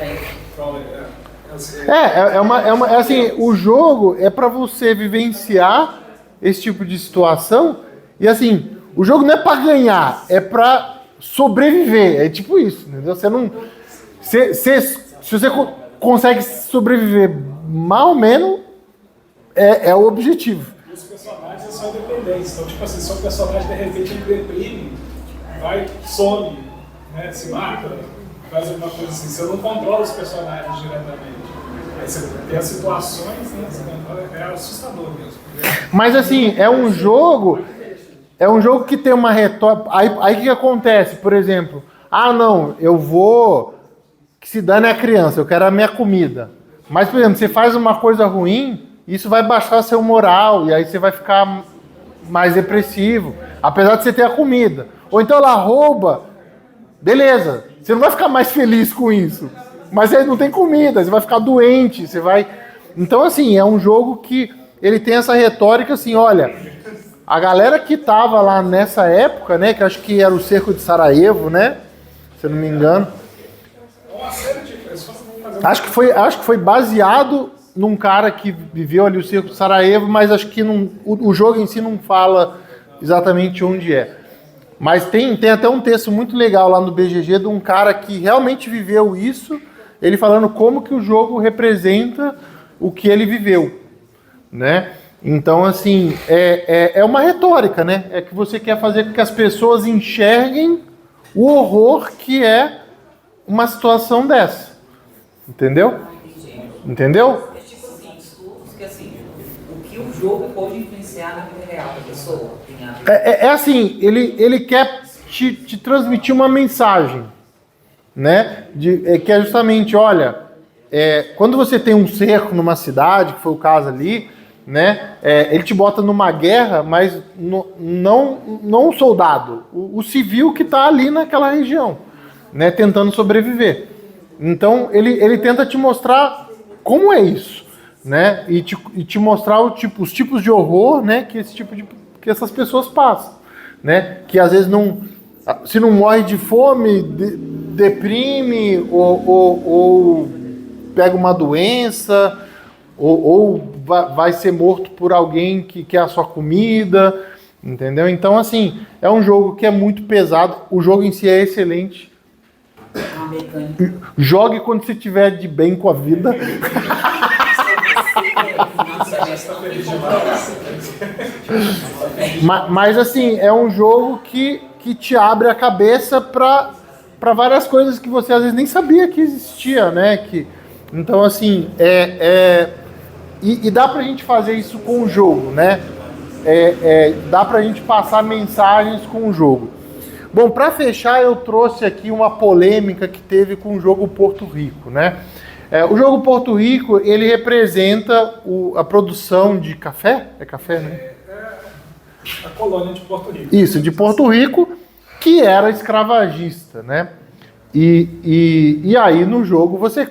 Assim, o jogo é pra você vivenciar esse tipo de situação. E assim, o jogo não é pra ganhar, é pra sobreviver. É tipo isso, entendeu? Você não. Se você consegue sobreviver mal ou menos, é o objetivo. Os personagens são independentes. Então, tipo assim, se o personagem de repente ele deprime, vai, some, né, se mata, faz alguma coisa assim. Você não controla os personagens diretamente. Aí você tem as situações, né? Você controla, é assustador mesmo. Mas assim, é um jogo que tem uma retórica. Aí o que acontece? Por exemplo, não, eu vou. Que se dane a criança, eu quero a minha comida. Mas, por exemplo, você faz uma coisa ruim, isso vai baixar seu moral, e aí você vai ficar mais depressivo, apesar de você ter a comida. Ou então ela rouba, beleza, você não vai ficar mais feliz com isso. Mas aí não tem comida, você vai ficar doente, você vai. Então, assim, é um jogo que ele tem essa retórica assim, olha, a galera que tava lá nessa época, né, que acho que era o Cerco de Sarajevo, né, se eu não me engano. Acho que foi baseado num cara que viveu ali o Cerco de Sarajevo, mas acho que o jogo em si não fala exatamente onde é. Mas tem até um texto muito legal lá no BGG de um cara que realmente viveu isso, ele falando como que o jogo representa o que ele viveu, né? Então, assim, é uma retórica, né? É que você quer fazer com que as pessoas enxerguem o horror que é uma situação dessa. Entendeu? Entendeu? É tipo assim, estudos que assim, o que o jogo pode influenciar na vida real da pessoa. Assim, ele quer te transmitir uma mensagem, né? Que é justamente, olha, quando você tem um cerco numa cidade, que foi o caso ali, né? Ele te bota numa guerra, mas não um soldado, o civil que está ali naquela região, né? Tentando sobreviver. Então ele tenta te mostrar como é isso, né? E te mostrar os tipos de horror, né? Que essas pessoas passam, né? Que às vezes se não morre de fome, deprime ou pega uma doença ou vai ser morto por alguém que quer a sua comida, entendeu? Então assim, é um jogo que é muito pesado. O jogo em si é excelente. Jogue quando você estiver de bem com a vida. Mas assim, é um jogo que te abre a cabeça para várias coisas que você às vezes nem sabia que existia, né? Então assim, e dá pra gente fazer isso com o jogo, né? Dá pra gente passar mensagens com o jogo. Bom, para fechar, eu trouxe aqui uma polêmica que teve com o jogo Porto Rico, né? O jogo Porto Rico, ele representa a produção de café? É café, né? A colônia de Porto Rico. Isso, de Porto Rico, que era escravagista, né? E aí no jogo você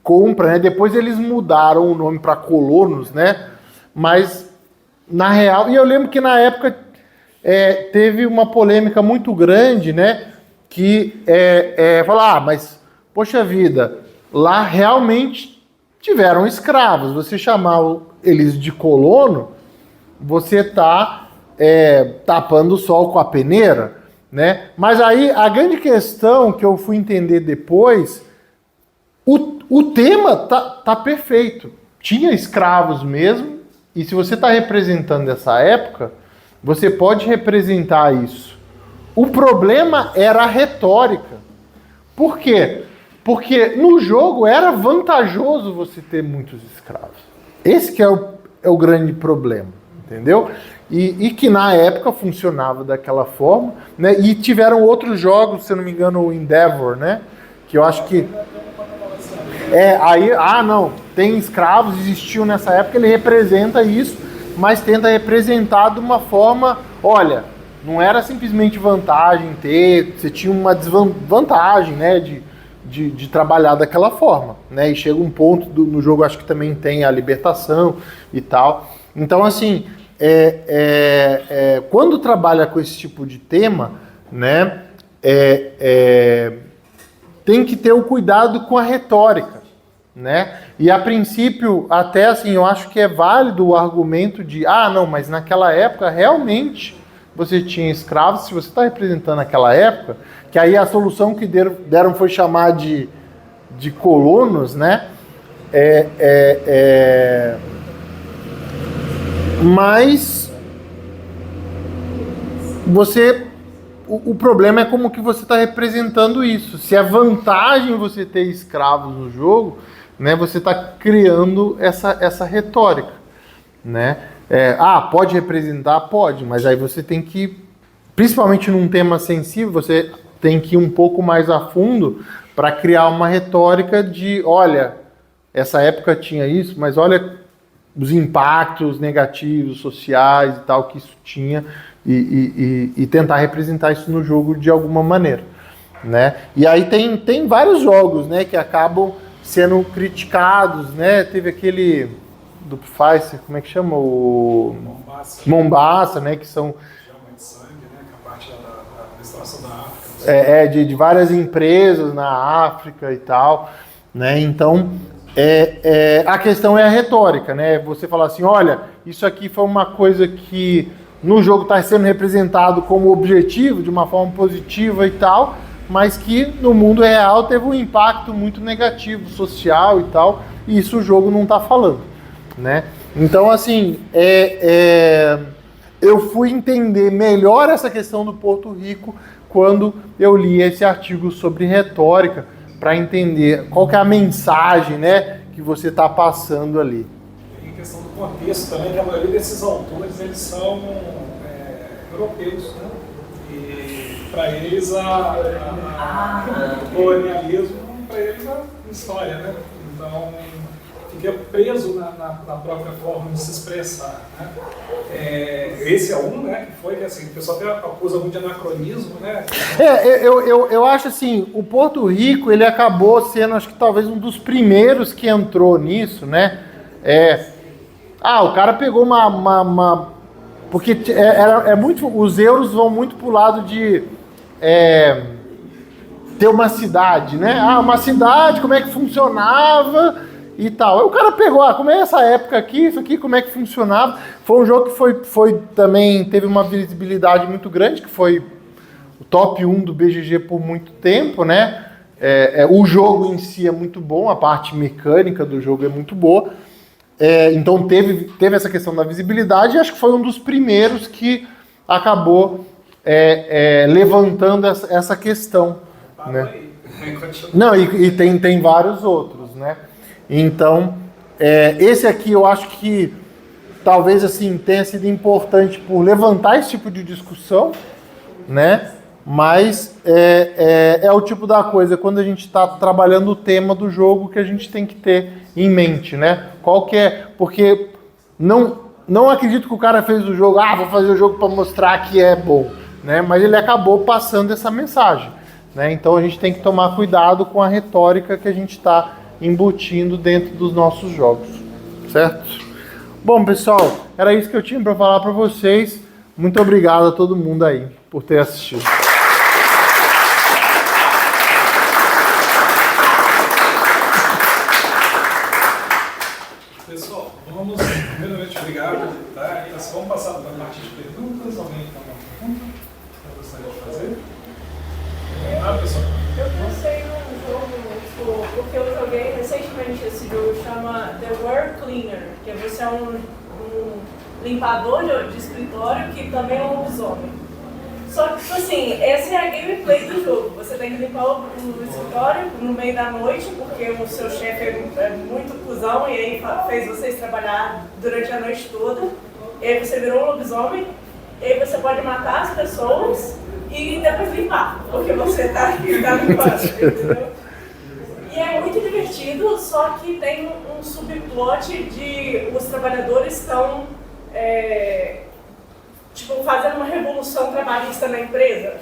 compra, né? Depois eles mudaram o nome para colonos, né? Mas na real, e eu lembro que na época teve uma polêmica muito grande, né? Que falar, mas poxa vida, lá realmente tiveram escravos. Você chamar eles de colono, você tá tapando o sol com a peneira, né? Mas aí a grande questão que eu fui entender depois, o tema tá perfeito. Tinha escravos mesmo, e se você está representando essa época, você pode representar isso. O problema era a retórica. Por quê? Porque no jogo era vantajoso você ter muitos escravos. Esse que é o grande problema, entendeu? E que na época funcionava daquela forma, né? E tiveram outros jogos, se eu não me engano, o Endeavor, né? Que eu acho que... não, tem escravos, existiam nessa época, ele representa isso. mas tenta representar de uma forma, olha, não era simplesmente vantagem ter, você tinha uma desvantagem, né, de trabalhar daquela forma, né, e chega um ponto no jogo, acho que também tem a libertação e tal. Então, assim, quando trabalha com esse tipo de tema, né, tem que ter o cuidado com a retórica, né? E a princípio, até assim, eu acho que é válido o argumento de, não, mas naquela época realmente você tinha escravos, se você está representando aquela época, que aí a solução que deram foi chamar de colonos, né? Mas o problema é como que você está representando isso. Se é vantagem você ter escravos no jogo, né, você está criando essa retórica, né? Pode representar? Pode, mas aí você tem que, principalmente num tema sensível, você tem que ir um pouco mais a fundo para criar uma retórica de, olha, essa época tinha isso, mas olha os impactos negativos, sociais e tal que isso tinha, e tentar representar isso no jogo de alguma maneira, né? E aí tem vários jogos, né, que acabam sendo criticados, né? Teve aquele do Pfizer, como é que chama? O Mombasa, né? Que são de sangue, né? Que é a parte da restauração da África. De várias empresas na África e tal, né? Então, a questão é a retórica, né? Você falar assim, olha, isso aqui foi uma coisa que no jogo está sendo representado como objetivo, de uma forma positiva e tal, mas que no mundo real teve um impacto muito negativo, social e tal, e isso o jogo não está falando, né? Então, assim, eu fui entender melhor essa questão do Porto Rico quando eu li esse artigo sobre retórica, para entender qual que é a mensagem, né, que você está passando ali. Tem a questão do contexto também, que a maioria desses autores, eles são europeus, né? E para eles o colonialismo, para eles é história, né? Então fica preso na própria forma de se expressar, né? Esse é um, né, que foi que assim, o pessoal até acusa muito de anacronismo, né? Eu acho assim, o Porto Rico, ele acabou sendo, acho que talvez um dos primeiros que entrou nisso, né? O cara pegou porque os euros vão muito pro lado de ter uma cidade, né? Uma cidade, como é que funcionava e tal. Aí o cara pegou, como é essa época aqui, isso aqui, como é que funcionava. Foi um jogo que foi também, teve uma visibilidade muito grande, que foi o top 1 do BGG por muito tempo, né? O jogo em si é muito bom, a parte mecânica do jogo é muito boa. Então teve essa questão da visibilidade, e acho que foi um dos primeiros que acabou levantando essa questão, né? Não, e tem vários outros, né? Então, esse aqui eu acho que talvez assim tenha sido importante por levantar esse tipo de discussão, né? Mas é o tipo da coisa, quando a gente está trabalhando o tema do jogo, que a gente tem que ter em mente, né? Qual que é? Porque não acredito que o cara fez o jogo, vou fazer o jogo para mostrar que é bom, né? Mas ele acabou passando essa mensagem, né? Então a gente tem que tomar cuidado com a retórica que a gente está embutindo dentro dos nossos jogos, certo? Bom, pessoal, era isso que eu tinha para falar para vocês. Muito obrigado a todo mundo aí por ter assistido. Pessoal, vamos primeiramente obrigado, tá? Vamos passar para a parte de perguntas. Alguém tem uma pergunta que eu gostaria de fazer? Pessoal. Eu pensei num jogo, porque eu joguei recentemente esse jogo, chama The World Cleaner, que você é um limpador de escritório que também é um lobisomem. Só que, tipo assim, essa é a gameplay do jogo. Você tem que limpar o escritório no meio da noite, porque o seu chefe é muito cuzão e aí fez vocês trabalhar durante a noite toda. E aí você virou um lobisomem, e aí você pode matar as pessoas e depois limpar, porque você tá limpando, entendeu? E é muito divertido, só que tem um subplot de os trabalhadores estão tipo, fazendo uma revolução trabalhista na empresa.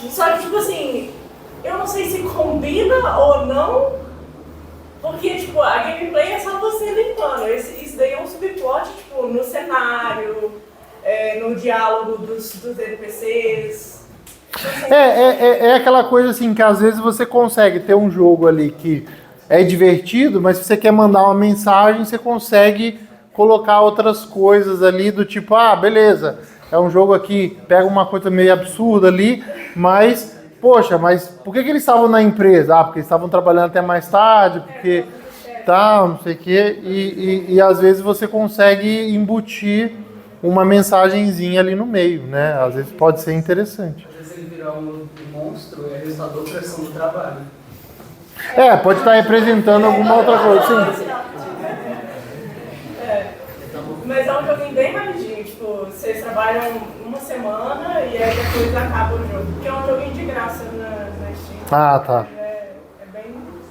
Só que, tipo assim, eu não sei se combina ou não, porque, tipo, a gameplay é só você limpando. Isso daí é um subplot, tipo, no cenário, no diálogo dos NPCs. É aquela coisa assim que às vezes você consegue ter um jogo ali que é divertido, mas se você quer mandar uma mensagem, você consegue colocar outras coisas ali do tipo, beleza, é um jogo aqui, pega uma coisa meio absurda ali, mas, poxa, mas por que eles estavam na empresa? Porque eles estavam trabalhando até mais tarde, porque tal, não sei o quê, e às vezes você consegue embutir uma mensagenzinha ali no meio, né? Às vezes pode ser interessante. Às vezes ele virar um monstro é resultado da opressão do trabalho. Pode estar representando alguma outra coisa, sim. Mas é um joguinho bem rapidinho, tipo, vocês trabalham uma semana e aí depois acaba o jogo. Porque é um joguinho de graça na Steam. Tá. É bem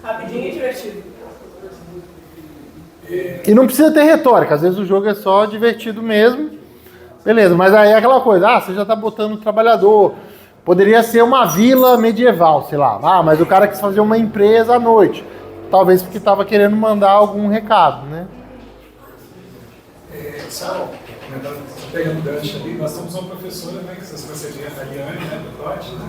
rapidinho e divertido. E não precisa ter retórica, às vezes o jogo é só divertido mesmo. Beleza, mas aí é aquela coisa, você já tá botando o trabalhador. Poderia ser uma vila medieval, sei lá. Mas o cara quis fazer uma empresa à noite. Talvez porque estava querendo mandar algum recado, né? Só pegando gancho ali, nós temos uma professora, né, que você vê, a Liane, né, do TOT, né?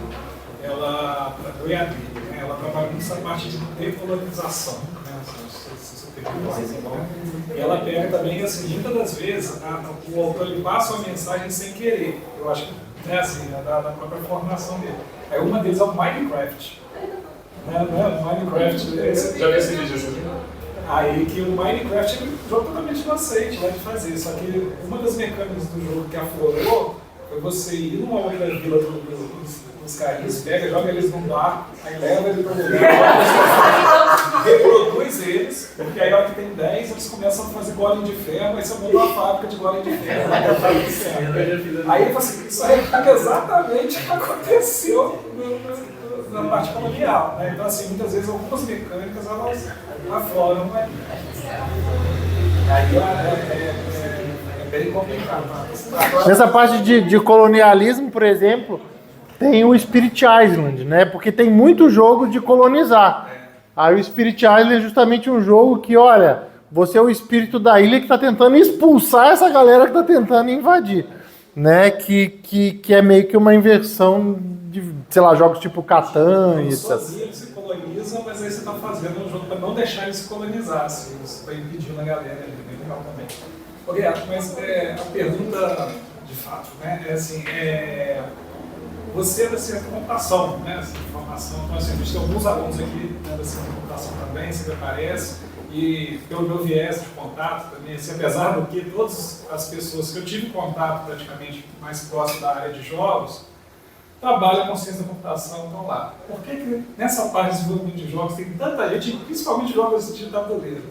Ela, do EAD, né, ela trabalha muito essa parte de decolonização, né? E ela pega também, assim, muitas das vezes, o autor ele passa uma mensagem sem querer. Eu acho que, né, assim, da própria formação dele. Aí uma deles é o Minecraft. Minecraft, já viu esse vídeo assim? Aí que o Minecraft é um jogo totalmente inocente, né, de fazer. Só que uma das mecânicas do jogo que aflorou foi você ir numa outra vila dos carinhas, pega, joga eles num bar, aí leva eles para o lugar, reproduz eles, porque aí a hora que tem 10, eles começam a fazer golem de ferro, aí você monta uma fábrica de golem de ferro. Aí você, isso aí é exatamente o que aconteceu na parte colonial, né? Então, assim, muitas vezes algumas mecânicas elas afloram, né? Aí é bem complicado. Nessa parte de colonialismo, por exemplo, tem o Spirit Island, né? Porque tem muito jogo de colonizar. Aí o Spirit Island é justamente um jogo que, olha, você é o espírito da ilha que está tentando expulsar essa galera que está tentando invadir, né? Que é meio que uma inversão de, sei lá, jogos tipo Catan e etc. Sozinho eles se colonizam, mas aí você está fazendo um jogo para não deixar eles se colonizar, assim, você está impedindo a galera, é bem legal também. Obrigado, mas a pergunta de fato, né, é assim, você é da ciência da computação, né, assim, de formação, então assim, a gente tem alguns alunos aqui, né, da ciência da computação também, sempre aparece, e pelo meu viés de contato também, assim, apesar do que todas as pessoas que eu tive contato praticamente mais próximo da área de jogos, trabalham com ciência da computação, estão lá. Por que nessa parte de desenvolvimento de jogos tem tanta gente, principalmente jogos de tabuleiro?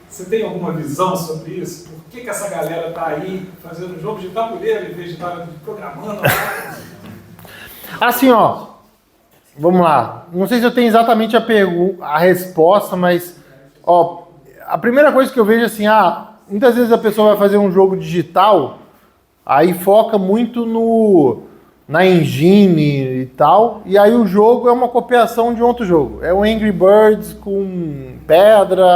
Você tem alguma visão sobre isso? Por que essa galera está aí fazendo jogo de tabuleiro em vez de estar programando? Assim, ó, vamos lá. Não sei se eu tenho exatamente a resposta, mas, ó, a primeira coisa que eu vejo assim, muitas vezes a pessoa vai fazer um jogo digital, aí foca muito na engine e tal, e aí o jogo é uma copiação de outro jogo. É um Angry Birds com pedra,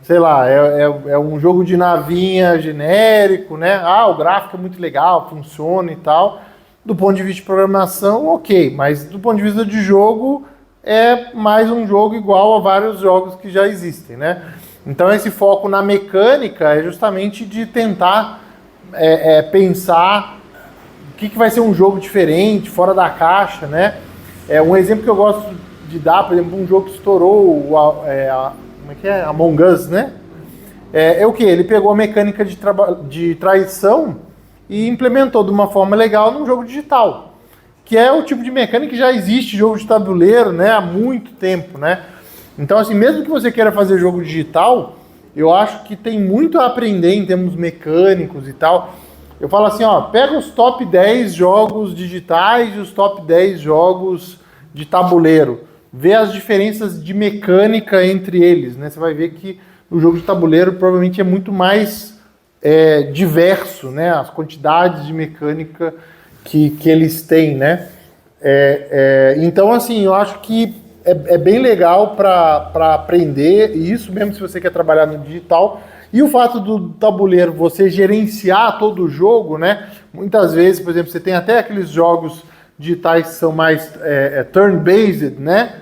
sei lá, é um jogo de navinha genérico, né? O gráfico é muito legal, funciona e tal. Do ponto de vista de programação, ok, mas do ponto de vista de jogo, é mais um jogo igual a vários jogos que já existem, né? Então esse foco na mecânica é justamente de tentar pensar o que vai ser um jogo diferente, fora da caixa, né? Um exemplo que eu gosto de dar, por exemplo, um jogo que estourou, como é que é? Among Us, né? É o quê? Ele pegou a mecânica de traição e implementou de uma forma legal num jogo digital, que é o tipo de mecânica que já existe jogo de tabuleiro, né, há muito tempo, né? Então, assim, mesmo que você queira fazer jogo digital, eu acho que tem muito a aprender em termos mecânicos e tal. Eu falo assim, ó, pega os top 10 jogos digitais e os top 10 jogos de tabuleiro, vê as diferenças de mecânica entre eles, né? Você vai ver que o jogo de tabuleiro provavelmente é muito mais diverso, né? As quantidades de mecânica que eles têm, né? Então, assim, eu acho que é bem legal para aprender isso, mesmo se você quer trabalhar no digital. E o fato do tabuleiro você gerenciar todo o jogo, né? Muitas vezes, por exemplo, você tem até aqueles jogos digitais que são mais turn-based, né?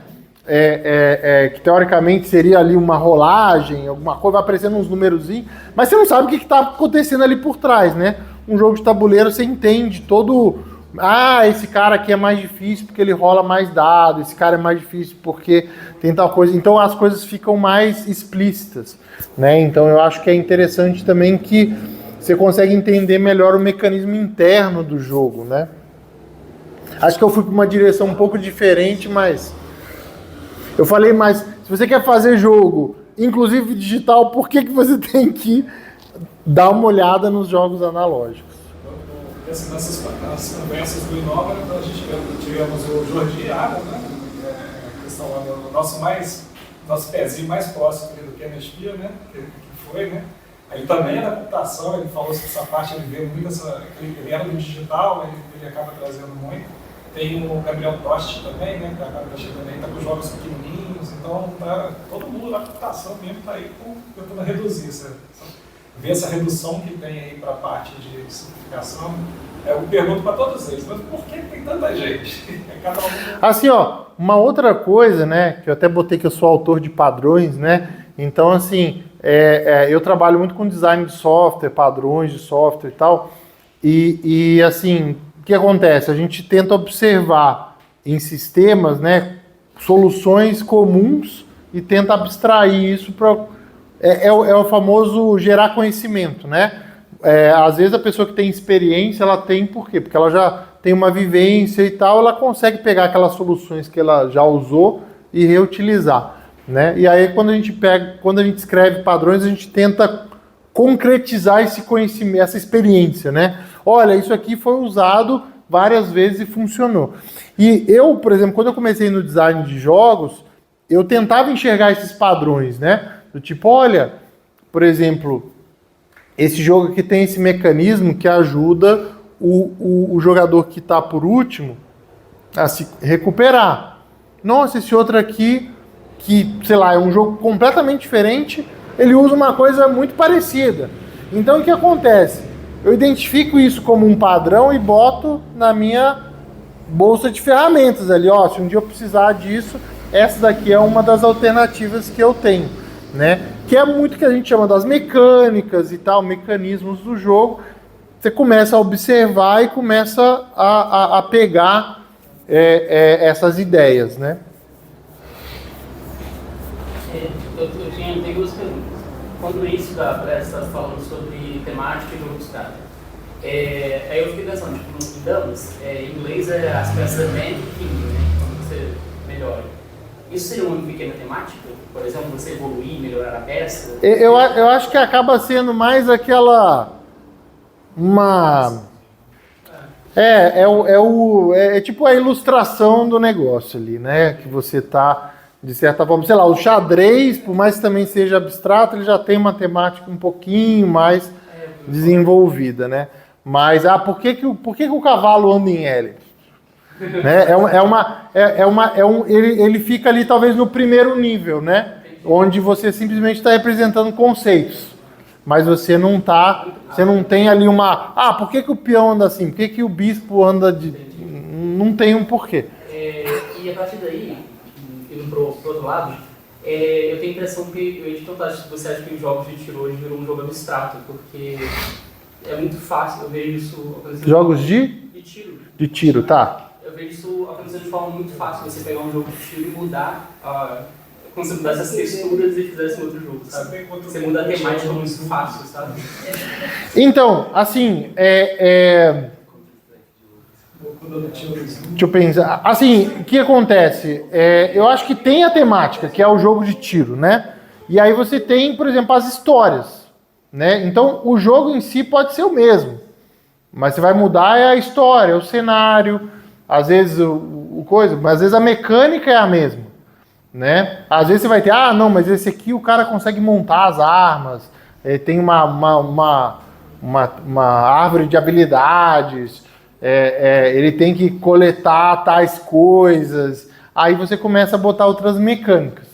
Que teoricamente seria ali uma rolagem, alguma coisa, vai aparecendo uns numerozinhos, mas você não sabe o que está acontecendo ali por trás, né? Um jogo de tabuleiro você entende todo... esse cara aqui é mais difícil porque ele rola mais dado, esse cara é mais difícil porque tem tal coisa. Então as coisas ficam mais explícitas, né? Então eu acho que é interessante também que você consegue entender melhor o mecanismo interno do jogo, né? Acho que eu fui para uma direção um pouco diferente, mas eu falei, mas se você quer fazer jogo, inclusive digital, por que você tem que dar uma olhada nos jogos analógicos? Assim, nas conversas do Inova, a gente tivemos o Jordi Adam, né? Questão lá do nosso pezinho mais próximo do que a MSP, né? Que foi, né? Ele também é da computação, ele falou sobre essa parte, ele vê muito ele era do digital, ele acaba trazendo muito. Tem o Gabriel Tosti também, né? Que acaba chegando aí, tá com jogos pequenininhos, então todo mundo da computação mesmo tá aí tentando reduzir ver essa redução que tem aí para a parte de simplificação. Eu pergunto para todos eles, mas por que tem tanta gente? Cada um... Assim, ó, uma outra coisa, né, que eu até botei que eu sou autor de padrões, né, então, assim, eu trabalho muito com design de software, padrões de software e tal, e assim, o que acontece? A gente tenta observar em sistemas, né, soluções comuns e tenta abstrair isso para... É o famoso gerar conhecimento, né? Às vezes a pessoa que tem experiência, ela tem por quê? Porque ela já tem uma vivência e tal, ela consegue pegar aquelas soluções que ela já usou e reutilizar, né? E aí quando a gente escreve padrões, a gente tenta concretizar esse conhecimento, essa experiência, né? Olha, isso aqui foi usado várias vezes e funcionou. E eu, por exemplo, quando eu comecei no design de jogos, eu tentava enxergar esses padrões, né? Do tipo, olha, por exemplo, esse jogo aqui tem esse mecanismo que ajuda o jogador que está por último a se recuperar. Nossa, esse outro aqui, que, sei lá, é um jogo completamente diferente, ele usa uma coisa muito parecida. Então, o que acontece? Eu identifico isso como um padrão e boto na minha bolsa de ferramentas ali. Ó, se um dia eu precisar disso, essa daqui é uma das alternativas que eu tenho, né? Que é muito que a gente chama das mecânicas e tal, mecanismos do jogo. Você começa a observar e começa a pegar essas ideias, né? Eu tenho duas perguntas. Quando no início da palestra você falando sobre temática e jogo de carta, aí eu fiquei pensando, tipo, no Damas, em inglês as peças event e king, né? Quando você melhora. Isso seria uma pequena temática? Por exemplo, você evoluir, melhorar a peça? Eu acho que acaba sendo mais aquela... É tipo a ilustração do negócio ali, né? Que você tá, de certa forma, sei lá, o xadrez, por mais que também seja abstrato, ele já tem uma temática um pouquinho mais desenvolvida, né? Mas, por que o cavalo anda em L? Né? Ele fica ali talvez no primeiro nível, né? Onde você simplesmente está representando conceitos. Mas você não tem ali uma... por que o peão anda assim? Por que o bispo anda de... Não tem um porquê. E a partir daí, indo pro outro lado, eu tenho a impressão que você acha que os jogos de tiro hoje virou um jogo abstrato, porque é muito fácil, eu vejo isso acontecendo... Jogos de tiro. De tiro, tá. Eu vejo isso acontecendo de forma muito fácil, você pegar um jogo de tiro e mudar como se mudasse as texturas e fizesse outro joro, sabe? Você muda a temática muito fácil, sabe? Então, assim, deixa eu pensar. Assim, o que acontece? Eu acho que tem a temática, que é o jogo de tiro, né? E aí você tem, por exemplo, as histórias, né? Então, o jogo em si pode ser o mesmo, mas você vai mudar a história, o cenário, às vezes mas às vezes a mecânica é a mesma. Né? Às vezes você vai ter, não, mas esse aqui o cara consegue montar as armas, tem uma uma árvore de habilidades, ele tem que coletar tais coisas, aí você começa a botar outras mecânicas,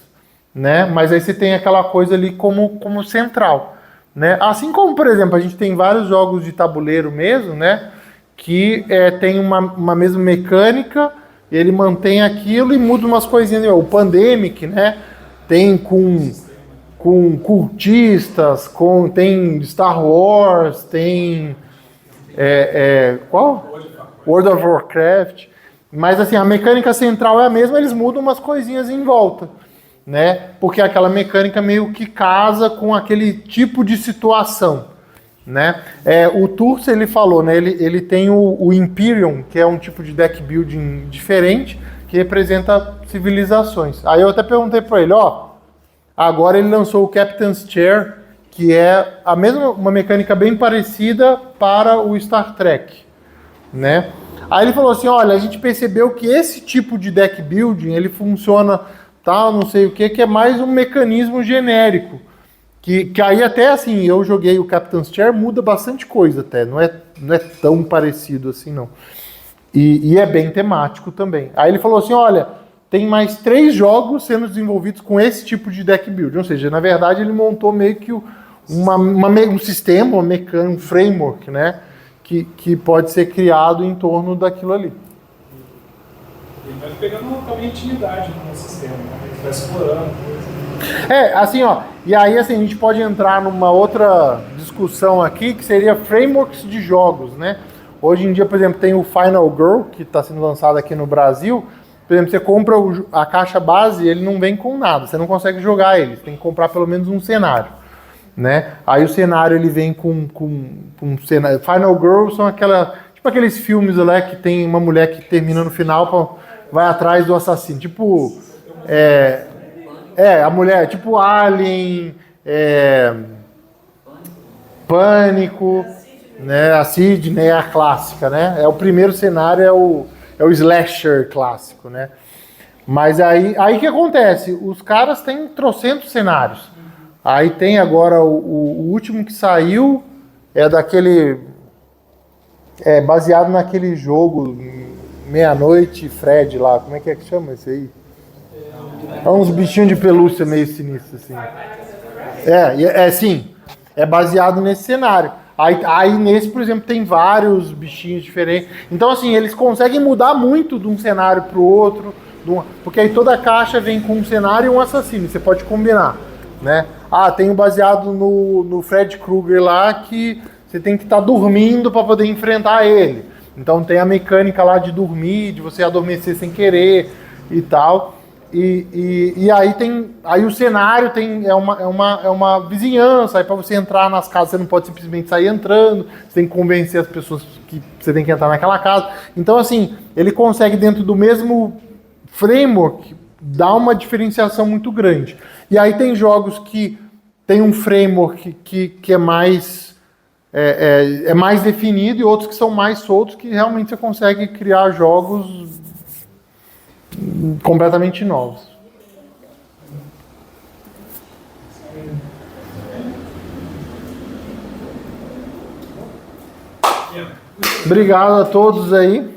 né? Mas aí você tem aquela coisa ali como central, né? Assim como, por exemplo, a gente tem vários jogos de tabuleiro mesmo, né? Que tem uma mesma mecânica, ele mantém aquilo e muda umas coisinhas. O Pandemic, né? Tem com cultistas, tem Star Wars, tem qual? World of Warcraft. Mas assim, a mecânica central é a mesma, eles mudam umas coisinhas em volta, né? Porque aquela mecânica meio que casa com aquele tipo de situação, né? O Turce, ele falou, né? Ele tem o Imperium, que é um tipo de deck building diferente, que representa civilizações. Aí eu até perguntei para ele, agora ele lançou o Captain's Chair, que é uma mecânica bem parecida para o Star Trek, né? Aí ele falou assim, olha, a gente percebeu que esse tipo de deck building, ele funciona tal, não sei o que é mais um mecanismo genérico, que aí até assim, eu joguei o Captain's Chair, muda bastante coisa até, não é tão parecido assim não. E é bem temático também. Aí ele falou assim, olha, tem mais 3 jogos sendo desenvolvidos com esse tipo de deck building, ou seja, na verdade ele montou meio que um sistema, um framework, né, que pode ser criado em torno daquilo ali. Ele vai pegando também intimidade no sistema, né? Ele vai explorando coisa. Assim, e aí assim, a gente pode entrar numa outra discussão aqui, que seria frameworks de jogos, né? Hoje em dia, por exemplo, tem o Final Girl, que está sendo lançado aqui no Brasil. Por exemplo, você compra a caixa base, ele não vem com nada, você não consegue jogar ele, você tem que comprar pelo menos um cenário, né? Aí o cenário ele vem com um cenário. Final Girl são aqueles filmes lá que tem uma mulher que termina no final, vai atrás do assassino, tipo a mulher, tipo Alien, Pânico, né? A Sidney é a clássica, né? O primeiro cenário é o slasher clássico, né? Mas aí que acontece? Os caras têm trocentos cenários. Aí tem agora o último que saiu, daquele... baseado naquele jogo Meia-Noite Fred lá. Como é que chama esse aí? É uns bichinhos de pelúcia meio sinistros, assim. Sim. É baseado nesse cenário. Aí nesse, por exemplo, tem vários bichinhos diferentes. Então, assim, eles conseguem mudar muito de um cenário para o outro. Porque aí toda caixa vem com um cenário e um assassino. Você pode combinar, né? Tem um baseado no Fred Krueger lá que você tem que estar dormindo para poder enfrentar ele. Então tem a mecânica lá de dormir, de você adormecer sem querer e tal. E aí o cenário é uma vizinhança. Aí para você entrar nas casas você não pode simplesmente sair entrando, você tem que convencer as pessoas que você tem que entrar naquela casa. Então assim, ele consegue dentro do mesmo framework dar uma diferenciação muito grande. E aí tem jogos que tem um framework que é mais mais definido e outros que são mais soltos, que realmente você consegue criar jogos completamente novos. Obrigado a todos aí.